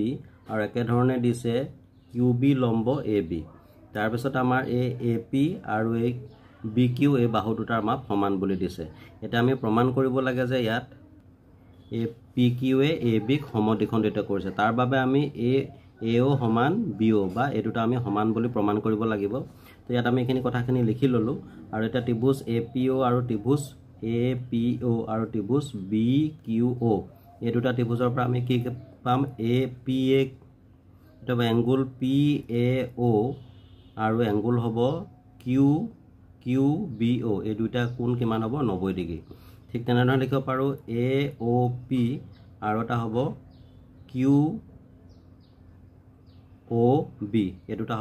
আৰু একে ধৰণে দিছে QB লম্ব AB তাৰ পিছত আমাৰ AP আৰু BQ এই বাহু দুটাৰ মাপ সমান বুলি দিছে এটা আমি প্ৰমাণ কৰিব লাগে যে ইয়াত PQ এ AB ক সমদ্বিখণ্ডিত কৰিছে তাৰ বাবে আমি AO সমান BO বা এই দুটা আমি সমান বুলি প্ৰমাণ কৰিব লাগিব তো ইয়াত আমি এখিনি কথাখিনি লিখি ললো আৰু এটা ত্ৰিভুজ APO আৰু ত্ৰিভুজ APO আৰু ত্ৰিভুজ BQO এই দুটা ত্ৰিভুজৰ পৰা আমি কি পাম APA এটা এংগুল PAO আৰু এংগুল হ'ব QBO এই দুটা কোণ কিমান হ'ব 90 ডিগ্ৰী ঠিক তেনেধৰণে লিখিব পাৰো AOP আৰু এটা হ'ব QOB এই দুটা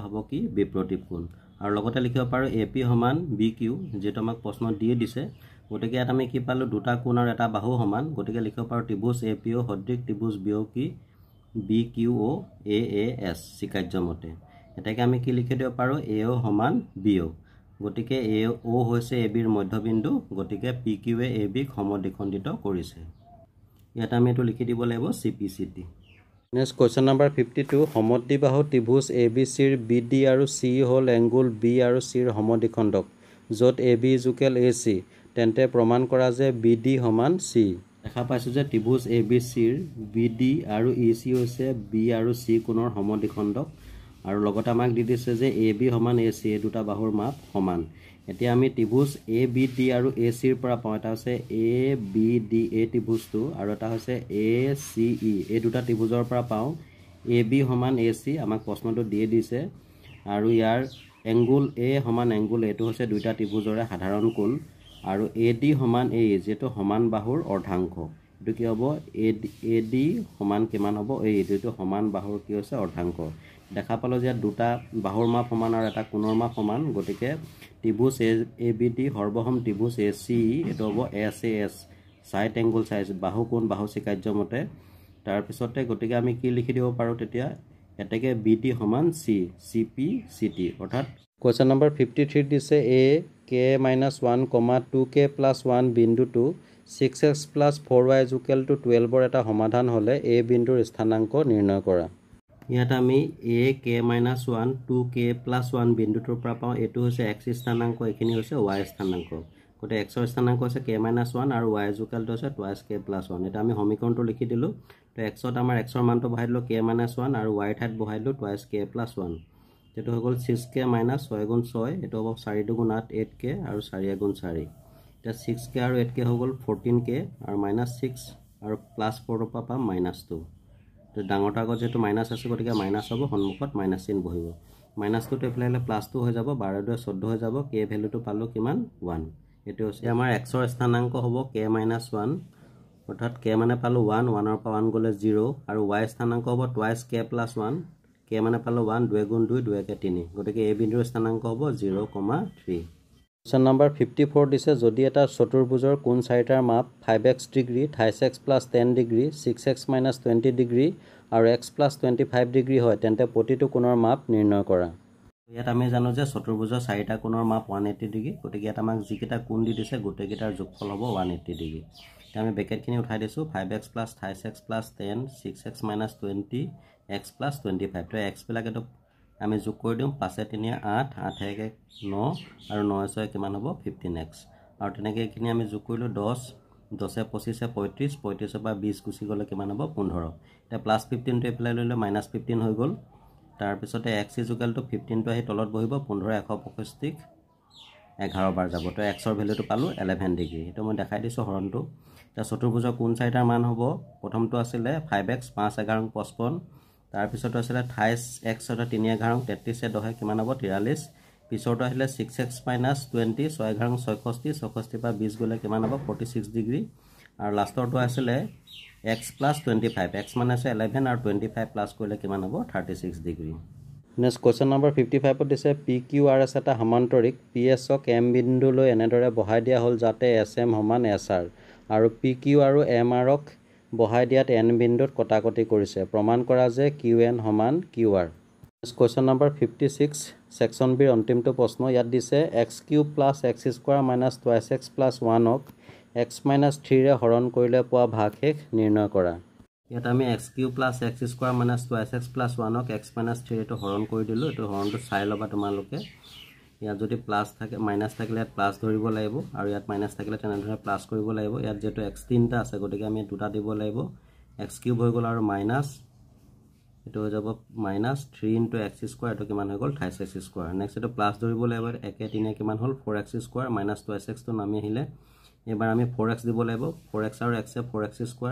হ'ব কি বিপ্ৰতীপ কোণ আৰু লগতে লিখিব পাৰো AP সমান BQ যেটো আমাক প্ৰশ্ন দিয়ে দিছে গতিকে ইয়াত আমি কি পালো দুটা কোণ আৰু এটা বাহু সমান গতিকে লিখিব পাৰো ত্ৰিভুজ APO সদৃশ ত্ৰিভুজ BQO AAS চিকাৰ্যমতে এটাকে আমি কি লিখি দিব পাৰো AO সমান BO গতিকে AO হৈছে AB ৰ মধ্যবিন্দু গতিকে PQ এ AB ক সমদ্বিখণ্ডিত কৰিছে ইয়াত আমি এটো লিখি দিব লাগিব CPCT next Question number 52 সমদ্বিবাহু ত্ৰিভুজ ABC ৰ BD আৰু C হল এংগুল B আৰু C ৰ সমদ্বিখণ্ডক যত AB = AC তেন্তে প্ৰমাণ কৰা যে BD সমান C দেখা পাইছো যে ত্ৰিভুজ ABC ৰ BD আৰু EC হৈছে B আৰু C কোণৰ সমদ্বিখণ্ডক আৰু লগতে আমাক দি দিছে যে AB সমান AC এই দুটা বাহুৰ মাপ সমান এতিয়া আমি ত্ৰিভুজ ABD আৰু AC ৰ পৰা পাওঁ এটা আছে ABD এই ত্ৰিভুজটো আৰু এটা হৈছে ACE এই দুটা ত্ৰিভুজৰ পৰা পাওঁ AB সমান AC আমাক প্ৰশ্নটো দিয়ে দিছে আৰু ইয়াৰ এংগুল A সমান এংগুল এটো হৈছে দুটা ত্ৰিভুজৰে সাধাৰণ কোণ আৰু AD সমান AE যেটো সমান বাহুৰ অৰ্ধাংশ এটো কি হ'ব AD সমান কিমান হ'ব এই দুটো সমান বাহুৰ কি হৈছে অৰ্ধাংশ দেখা পালো যে দুটা বাহুৰ মাপ সমান আৰু এটা কোণৰ মাপ সমান গতিকে ত্ৰিভুজ ABD সৰ্বসম ত্ৰিভুজ ACE এটো হ'ব SAS সাইড এংগল সাইজ বাহু কোণ বাহু চিকাৰ্য মতে তাৰ পিছতে গতিকে আমি কি লিখি দিব পাৰো তেতিয়া এটাকে BD সমান C CP CT অৰ্থাৎ কোৱেশ্চন নম্বৰ 53 দিছে A K - 1, 2K + 1 বিন্দুটো 6x + 4y = 12 ৰ এটা সমাধান হলে A বিন্দুৰ স্থানাংক নিৰ্ণয় কৰা ইয়াত আমি A K - 1 2K + 1 বিন্দুটোৰ পৰা পাওঁ এটো হৈছে x স্থানাংক এখিনি হৈছে y স্থানাংক গতে x ৰ স্থানাংক হৈছে K - 1 আৰু y = হৈছে 2k + 1 এটা আমি সমীকৰণটো লিখি দিলো তো x ত আমাৰ x ৰ মানটো বহাই দিলো K - 1 আৰু y ঠাইত বহাই দিলো 2k + 1 যেটো হৈ গল 6k - 6 * 6 এটো হ'ব 4 * 8 8k আৰু 4 * 4 এটা 6k আৰু 8k হৈ গল 14k আৰু -6 আৰু +4 ৰ পৰা পাম -2 তো ডাঙৰটা আগত যেটো মাইনাস আছে গতিকে মাইনাস হ'ব সন্মুখত মাইনাস চিন বহিব মাইনাসটো টেপলে হলে +2 হৈ যাব 12 2 14 হৈ যাব k ভ্যালুটো পালো কিমান 1 এটো হৈছে আমাৰ x ৰ স্থানাংক হ'ব K - 1 অৰ্থাৎ k মানে পালো 1 1 ৰ পৰা 1 গলে 0 আৰু y স্থানাংক হ'ব 2k + 1 k মানে পালো 1 2 * 2 2 * 3 গতিকে a বিন্দুৰ স্থানাংক হ'ব 0,3 কোৱেশ্চন নম্বৰ 54 দিছে যদি এটা চতুৰ্ভুজৰ কোণ চাৰিটাৰ মাপ 5x degree 28x + 10 degree 6x - 20 degree আৰু x + 25 ডিগ্ৰী হয় তেন্তে প্ৰতিটো কোণৰ মাপ নিৰ্ণয় কৰা ইয়াত আমি জানো যে চতুৰ্ভুজৰ চাৰিটা কোণৰ মাপ 180 ডিগ্ৰী গতিকে এটা আমাক যিকেইটা কোণ দি দিছে গোটেইকেইটাৰ যোগফল হ'ব 180 ডিগ্ৰী আমি ব্ৰেকেটখিনি উঠাই দিছো 5x + 28x + 10 6x - 20 x + 25 তো x বিলাকেটো আমি যোগ কৰি দিম 5 3 8 8 1 9 আৰু 9 6 কিমান হ'ব 15x আৰু তেনেকৈ এখিনি আমি যোগ কৰিলো 10 10 25 35 35 পৰা 20 গুছি গলে কিমান হ'ব 15 এটা +15 টো এপ্লাই ললে -15 হৈ গল তাৰ পিছতে x = 15 টো আহি তলত বহিব 15 165 11 বাৰ যাব তো x ৰ ভ্যালুটো পালো 11 ডিগ্ৰী এটো মই দেখাই দিছো হৰণটো এটা চতুৰ্ভুজৰ কোণ চাৰিটাৰ মান হ'ব প্ৰথমটো আছিল 5x 5 11 55 তাৰ পিছতো আছিল 28x 3 11 33 10 কিমান হ'ব 43 পিছৰটো আহিলে 6x - 20 6 11 66 66 পৰা 20 গলে কিমান হ'ব 46 ডিগ্ৰী আৰু লাষ্টৰটো আছিল x + 25 x মানে আছে 11 আৰু 25 প্লাস কৰিলে কিমান হ'ব 36 ডিগ্ৰী নেক্সট কোৱেশ্চন নম্বৰ 55 ত দিছে PQRS এটা সমান্তৰিক PS ক M বিন্দুলৈ এনেদৰে বহাই দিয়া হ'ল যাতে SM সমান SR আৰু PQ আৰু MR ক বহাই দিয়াত N বিন্দুত কটাকটি কৰিছে প্ৰমাণ কৰা যে QN সমান QR next question number 56 section B অন্তিমটো প্ৰশ্ন ইয়াত দিছে x³ + x² - 2x + 1 ক x - 3 ৰে হৰণ কৰিলে পোৱা ভাগশেষ নিৰ্ণয় কৰা ইয়াত আমি x³ + x² - 2x + 1 ক x - 3 টো হৰণ কৰি দিলো এটো হৰণটো চাই লবা তোমালোকে ইয়াত যদি প্লাস থাকে মাইনাস থাকিলে ইয়াত প্লাস ধৰিব লাগিব আৰু ইয়াত মাইনাস থাকিলে তেনেধৰণে প্লাস কৰিব লাগিব ইয়াত যেটো x তিনটা আছে গতিকে আমি দুটা দিব লাগিব x³ হৈ গল আৰু মাইনাস এটো হৈ যাব -3 * x² এটো কিমান হৈ গল 28x²। নেক্সট এটো প্লাস ধৰিব লাগিব 1 3 কিমান হল 4x² - 2x টো নামি আহিলে এবাৰ আমি 4x দিব লাগিব 4x আৰু x এ 4x²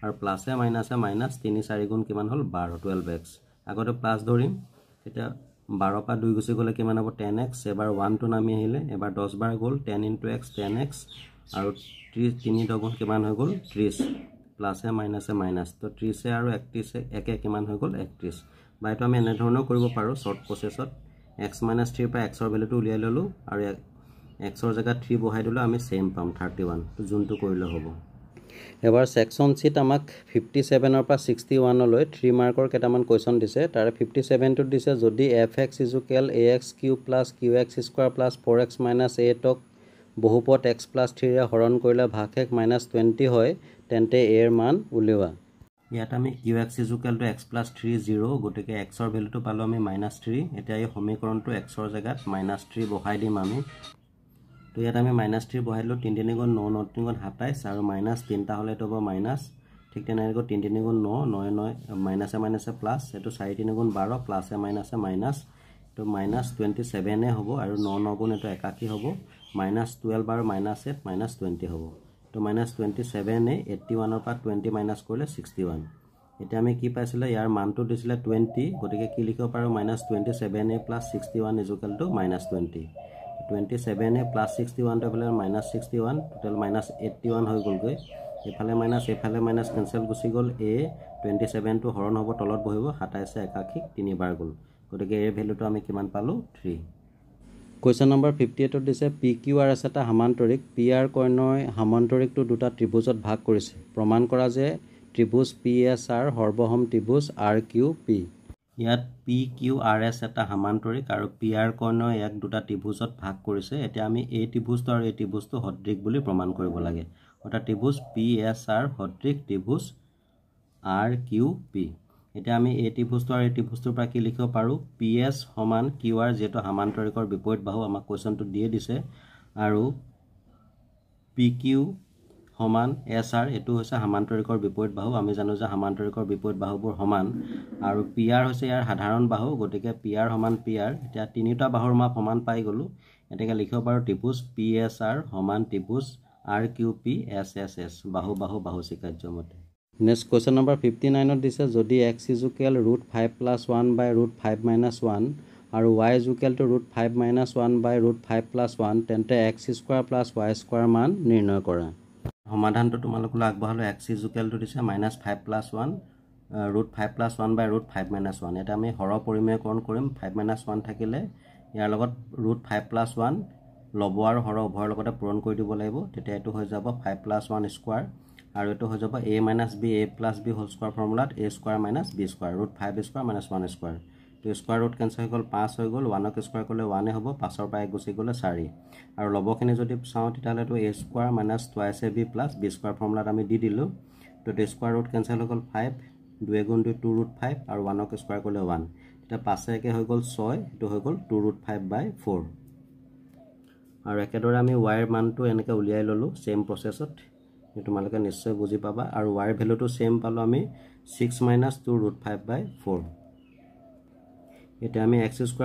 আৰু প্লাসে মাইনাসে মাইনাস 3 4 গুণ কিমান হল 12 12x আগতে প্লাস ধৰিম এটা 12 পৰা 2 গুছি গলে কিমান হ'ব 10x এবাৰ 1 টো নামি আহিলে এবাৰ 10 বাৰ গল 10 * x 10x আৰু 3 3 গুণ কিমান হৈ গল 30 প্লাসে মাইনাসে মাইনাস তো 30 আৰু 31 একে কিমান হৈ গল 31 বাইটো আমি এনে ধৰণৰ কৰিব পাৰো শৰ্ট প্ৰসেছত x - 3 পৰা x ৰ ভ্যালুটো উলিয়াই ললো আৰু x ৰ জায়গাত 3 বহাই দিলো আমি সেম পাম 31 তো যোনটো কৰিলে হ'ব এবাৰ সেকশন সিট আমাক 57 ৰ পৰা 61 লৈ 3 মাৰ্কৰ কেটামান কোৱেশ্চন দিছে তাৰে 57 টো দিছে যদি fx = ax³ + qx² + 4x - 8 ক বহুপদ x + 3 ৰে হৰণ কৰিলে ভাগশেষ -20 হয় তেন্তে a ৰ মান উলিওৱা ইয়াত আমি qx = x + 3 0 গতিকে x ৰ ভ্যালুটো পালো আমি -3 এতিয়া এই সমীকৰণটো x ৰ জায়গাত -3 বহাই দিম আমি তো ইয়াত আমি -3 বহাই দিলো 3 3 গুণ 9 9 3 গুণ 27 আৰু -3 টা হলে তো হ'ব মাইনাস ঠিক তেনেকৈ 3 3 গুণ 9 9 9 মাইনাসে মাইনাসে প্লাস এটো 4 3 গুণ 12 প্লাসে মাইনাসে মাইনাস তো -27 এ হ'ব আৰু 9 9 গুণ এটো 81 হ'ব -12 আৰু -8 -20 হ'ব তো -27 এ 81 ৰ পৰা 20 মাইনাস কৰিলে 61 এতিয়া আমি কি পাইছিলে ইয়াৰ মানটো দিছিলে 20 গতিকে কি লিখিব পাৰো -27a + 61 = -20 27a + 61 টো হলে -61 টোটাল -81 হৈ গল গৈ এফালে মাইনাস কেঞ্চেল গুচি গ'ল a 27 টো হৰণ হ'ব তলত বহিব 27 একাক্ষিক 3 বাৰ গ'ল গতিকে এৰ ভ্যালুটো আমি কিমান পালো 3 কোৱেশ্চন নম্বৰ 58 দিছে PQRS এটা সমান্তৰিক PR কৰ্ণই সমান্তৰিকটো দুটা ত্ৰিভুজত ভাগ কৰিছে প্ৰমাণ কৰা যে ত্ৰিভুজ PSR সৰ্বসম ত্ৰিভুজ RQP ইয়াত PQRS এটা সমান্তৰিক আৰু PR কৰ্ণই এক দুটা ত্ৰিভুজত ভাগ কৰিছে এতিয়া আমি এই ত্ৰিভুজটো আৰু এই ত্ৰিভুজটো সদৃশ বুলি প্ৰমাণ কৰিব লাগে অৰ্থাৎ ত্ৰিভুজ PSR সদৃশ ত্ৰিভুজ RQP এতিয়া আমি এই ত্ৰিভুজটো আৰু এই ত্ৰিভুজটোৰ পৰা কি লিখিব পাৰো PS সমান QR যেটো সমান্তৰিকৰ বিপৰীত বাহু আমাক কোৱেশ্চনটো দিয়ে দিছে আৰু PQ সমান SR এটো হৈছে সমান্তৰিকৰ বিপৰীত বাহু আমি জানো যে সমান্তৰিকৰ বিপৰীত বাহুবোৰ সমান আৰু PR হৈছে ইয়াৰ সাধাৰণ বাহু গতিকে PR সমান PR এতিয়া তিনিটা বাহুৰ মাপ সমান পাই গলো এটাকে লিখিব পাৰো ত্ৰিভুজ PSR সমান ত্ৰিভুজ RQP SSS বাহু বাহু বাহু চিকাৰ্যমতে নেক্সট কোৱেশ্চন নম্বৰ 59 ত দিছে যদি x = √5 + 1 / √5 - 1 আৰু y = √5 - 1 / √5 + 1 তেন্তে x² + y² মান নিৰ্ণয় কৰা সমাধানটো তোমালোকলৈ আগবঢ়ালো x = দিছে -5 + 1 √5 + 1 / √5 - 1 এটা আমি হৰ পৰিমেয়কৰণ কৰিম 5 - 1 থাকিলে ইয়াৰ লগত √5 + 1 লব আৰু হৰ উভয়ৰ লগতে পূৰণ কৰি দিব লাগিব তেতিয়া এটো হৈ যাব 5 + 1 স্কয়াৰ আৰু এটো হৈ যাব a - b a + b whole square ফৰ্মুলাত a² - b² √5² - 1² তো স্কয়াৰ ৰুট কেনসেল হৈ গল 5 হৈ গল 1 ক স্কয়াৰ কৰিলে 1 হ'ব 5 ৰ পৰা 1 গুচি গলে 4 আৰু লবখিনি যদি চাও তেতিয়ালে তো a² - twice ab + b² ফৰ্মুলাত আমি দি দিলো তো স্কয়াৰ ৰুট কেনসেল হৈ গল 5 2 * 2 2√5 আৰু 1 ক স্কয়াৰ কৰিলে 1 এটা 5 একে হৈ গল 6 এটো হৈ গল 2√5/4 আৰু একেদৰে আমি y ৰ মানটো এনেকৈ উলিয়াই ললো সেম প্ৰসেছত তোমালোকে নিশ্চয় বুজি পাবা আৰু y ৰ ভ্যালুটো সেম পালো আমি 6 - 2√5/4 এটা আমি x² +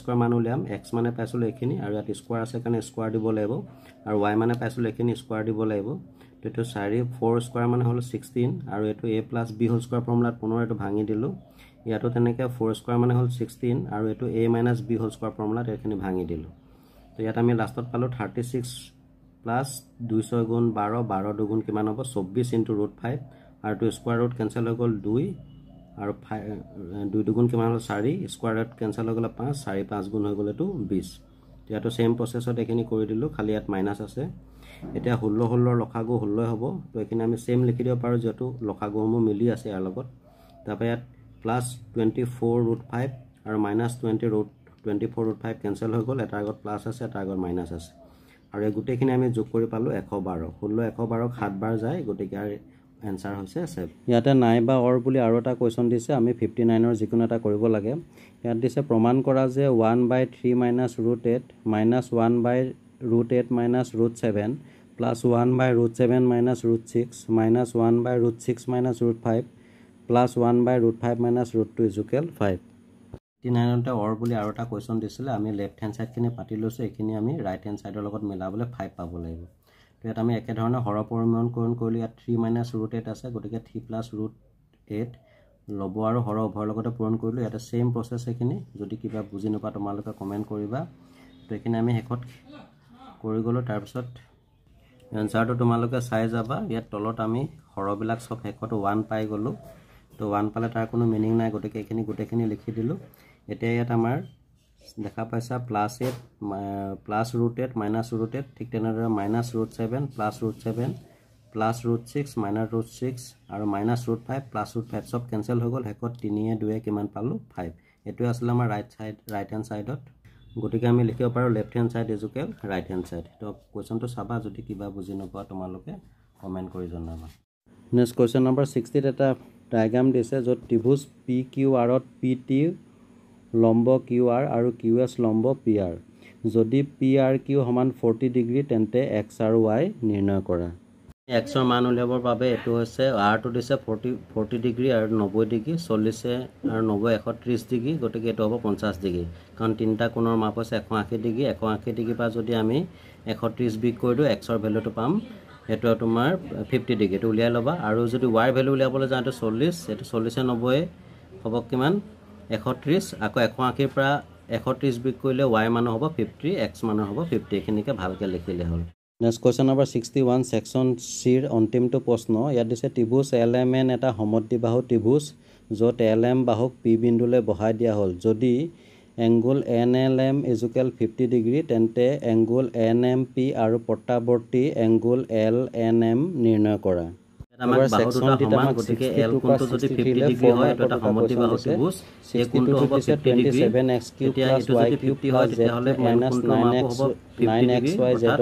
y² মান উলিয়াম x মানে পাইছিল এখিনি আৰু ইয়াত স্কয়াৰ আছে কাৰণে স্কয়াৰ দিব লাগিব আৰু y মানে পাইছিল এখিনি স্কয়াৰ দিব লাগিব তো এটো 4 4² মানে হল 16 আৰু এটো a + b হোল স্কয়াৰ ফৰ্মুলাত পুনৰ এটো ভাঙি দিলো ইয়াতো তেনেকৈ 4² মানে হল 16 আৰু এটো a - b হোল স্কয়াৰ ফৰ্মুলাত এখিনি ভাঙি দিলো তো ইয়াত আমি লাষ্টত পালো 36 প্লাস 2 6 গুণ 12 12 দুগুণ কিমান হ'ব 24 * √5 আৰু তো স্কয়াৰ ৰুট কেনসেল হৈ গল 2 আৰু 2 দুগুণ কিমান হ'ল 4 স্কয়াৰ ৰুট কেনসেল হৈ গল 5 4 5 গুণ হৈ গল তো 20 ইয়াতো সেম প্ৰসেছত এখিনি কৰি দিলো খালি ইয়াত মাইনাস আছে এতিয়া 16 16 ৰ লসাগু 16 হ'ব তো এখিনি আমি সেম লিখি দিব পাৰো যেটো লসাগুসমূহ মিলি আছে ইয়াৰ লগত তাৰপা ইয়াত প্লাস 24 √5 আৰু মাইনাস 20 24 √5 কেনসেল হৈ গল এটা আগত প্লাস আছে এটা আগত মাইনাস আছে আৰু এই গুটেখিনি আমি যোগ কৰি পালো 112 16 112 7 বাৰ যায় গতিকে आंसर হৈছে 7 ইয়াতে নাই বা অৰ বুলি আৰু এটা কোৱেশ্চন দিছে আমি 59 ৰ যিকোনো এটা কৰিব লাগে ইয়াত দিছে প্ৰমাণ কৰা যে 1/3 - √8 - 1/√8 - √7 plus 1/√7 - √6 minus 1/√6 - √5 plus 1/√5 - √2 = 5 59তে অৰ বুলি আৰু এটা কোৱেশ্চন দিছিলে আমি লেফট হ্যান্ড সাইড খিনি পাতি লৈছো এখিনি আমি ৰাইট হ্যান্ড সাইডৰ লগত মিলাবলৈ 5 পাব লাগিব তো এটা আমি একে ধৰণে হৰ পৰিমাণকৰণ কৰিলে ইয়াত 3 - √8 আছে গতিকে 3 + √8 লব আৰু হৰ উভয়ৰ লগতে পূৰণ কৰিলো এটা সেম প্ৰসেস এখিনি যদি কিবা বুজি নপা তোমালোকে কমেন্ট কৰিবা তো এখিনি আমি হেকত কৰি গলো তাৰ পিছত আনসাৰটো তোমালোকে চাই যাবা ইয়াত তলত আমি হৰবিলাক সব হেকত 1 পাই গলো তো 1 পালে তাৰ কোনো মিনিং নাই গতিকে এখিনি গুটেখিনি লিখি দিলো এতিয়া ইয়াত আমাৰ দেখা পাইছা +8 + √8 - √8 ঠিক তেনেদৰে -√7 + √7 + √6 - √6 আৰু -√5 + √5 সব কেনসেল হৈ গল হেকত 3 এ 2 এ কিমান পালো 5 এটো আছিল আমাৰ ৰাইট হ্যান্ড সাইডত গতিকে আমি লিখিব পাৰো left hand side equal right hand side তো কোৱেশ্চনটো চাবা যদি কিবা বুজি নপোৱা তোমালোকে কমেন্ট কৰি জনাবা নেক্সট কোৱেশ্চন নম্বৰ 60 এটা ডায়াগ্ৰাম দিছে যত ত্ৰিভুজ PQR ত PT লম্ব QR আৰু QS লম্ব PR যদি PRQ সমান 40 ডিগ্ৰী তেন্তে x আৰু y নিৰ্ণয় কৰা x ৰ মান উলিয়াবৰ বাবে এটো হৈছে r টো দিছে 40 ডিগ্ৰী আৰু 90 ডিগ্ৰী 40 আৰু 90 130 ডিগ্ৰী গতিকে এটো হ'ব 50 ডিগ্ৰী কাৰণ তিনটা কোণৰ মাপ হৈছে 180 ডিগ্ৰী 180 ডিগ্ৰী পা যদি আমি 130 বিগ কৰি দিও x ৰ ভ্যালুটো পাম এটো তোমাৰ 50 ডিগ্ৰী এটো উলিয়াই লবা আৰু যদি y ভ্যালু উলিয়াবলৈ যাওঁতে 40 এটো 40 90 হ'ব কিমান 130 আকৌ 180 পৰা 130 বিগ কৰিলে y মান হ'ব 50 x মান হ'ব 50 এখিনিকে ভালকে লিখিলে হ'ল নেক্সট কুৱেশ্যন নম্বৰ 61 ছেকশ্যন চিৰ অন্তিমটো প্ৰশ্ন ইয়াত দিছে ত্ৰিভুজ LMN এটা সমদ্বিবাহু ত্ৰিভুজ য'ত LM বাহুক P বিন্দুলৈ বহাই দিয়া হ'ল যদি এংগুল NLM ইজুকেল 50 ডিগ্ৰী তেন্তে এংগুল NMP আৰু প্ৰত্যাৱৰ্তী এংগুল LNM নিৰ্ণয় কৰা আমাক বাহু দুটা সমান গতিকে L কোণটো যদি 50 ডিগ্ৰী হয় এটা সমদ্বিবাহু ত্ৰিভুজ এই কোণটো হ'ব 50 ডিগ্ৰী এতিয়া এটো যদি 50 হয় তেতিয়াহলে মূল কোণটো মাপ হ'ব 50 ডিগ্ৰী অৰ্থাৎ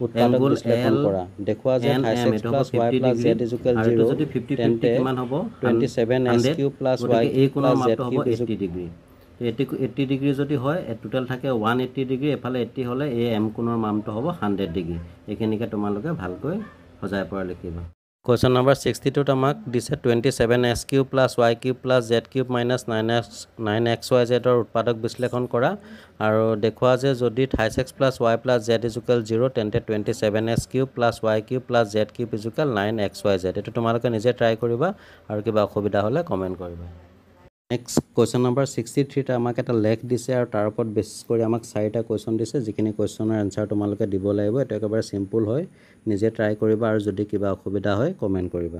উৎপাদক বিশ্লেষণ কৰা দেখুৱা যে 5x + y + z = 0 যদি 50 কিমান হ'ব 27x³ + y³ এই কোণৰ + মাপটো হ'ব z³ 80 ডিগ্ৰী 80 ডিগ্ৰী যদি হয় টোটাল থাকে 180 ডিগ্ৰী এফালে 80 হ'লে এই m কোণৰ মানটো হ'ব 100 ডিগ্ৰী এইখিনিকে তোমালোকে ভালকৈ সজাই পৰা লিখিবা Question number 62 আমাক দিছে 27x³ + y³ + z³ - 9xyz ৰ উৎপাদক বিশ্লেষণ কৰা আৰু দেখুৱা যে যদি 28x + y + z = 0 তেন্তে 27x³ + y³ + z³ = 9xyz এটো তোমালোকে নিজে ট্ৰাই কৰিবা আৰু কিবা অসুবিধা হ'লে কমেন্ট কৰিবা Next question number 63 টা আমাক এটা লেখ দিছে আৰু তাৰ ওপৰত বেছ কৰি আমাক 4টা কোৱেশ্চন দিছে যিখিনি কোৱেশ্চনৰ আনসাৰ তোমালোকে দিব লাগিব এটা একেবাৰে সিম্পল হয় নিজে ট্ৰাই কৰিবা আৰু যদি কিবা অসুবিধা হয় কমেন্ট কৰিবা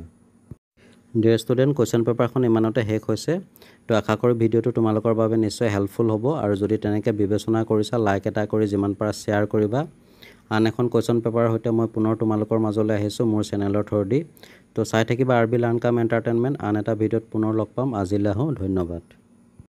ডিয়াৰ ষ্টুডেন্ট কোৱেশ্চন পেপাৰখন ইমানতে শেষ হৈছে তো আশা কৰো ভিডিওটো তোমালোকৰ বাবে নিশ্চয় হেল্পফুল হ'ব আৰু যদি তেনেকৈ বিবেচনা কৰিছা লাইক এটা কৰি যিমান পাৰা শেয়াৰ কৰিবা আন এখন কোৱেশ্চন পেপাৰৰ হৈতে মই পুনৰ তোমালোকৰ মাজলৈ আহিছো মোৰ চেনেলৰ থ্ৰুদি তো চাই থাকিবা আৰবি লাৰ্ণ কাম এন্টাৰটেইনমেন্ট আন এটা ভিডিওত পুনৰ লগ পাম আজিলৈ ধন্যবাদ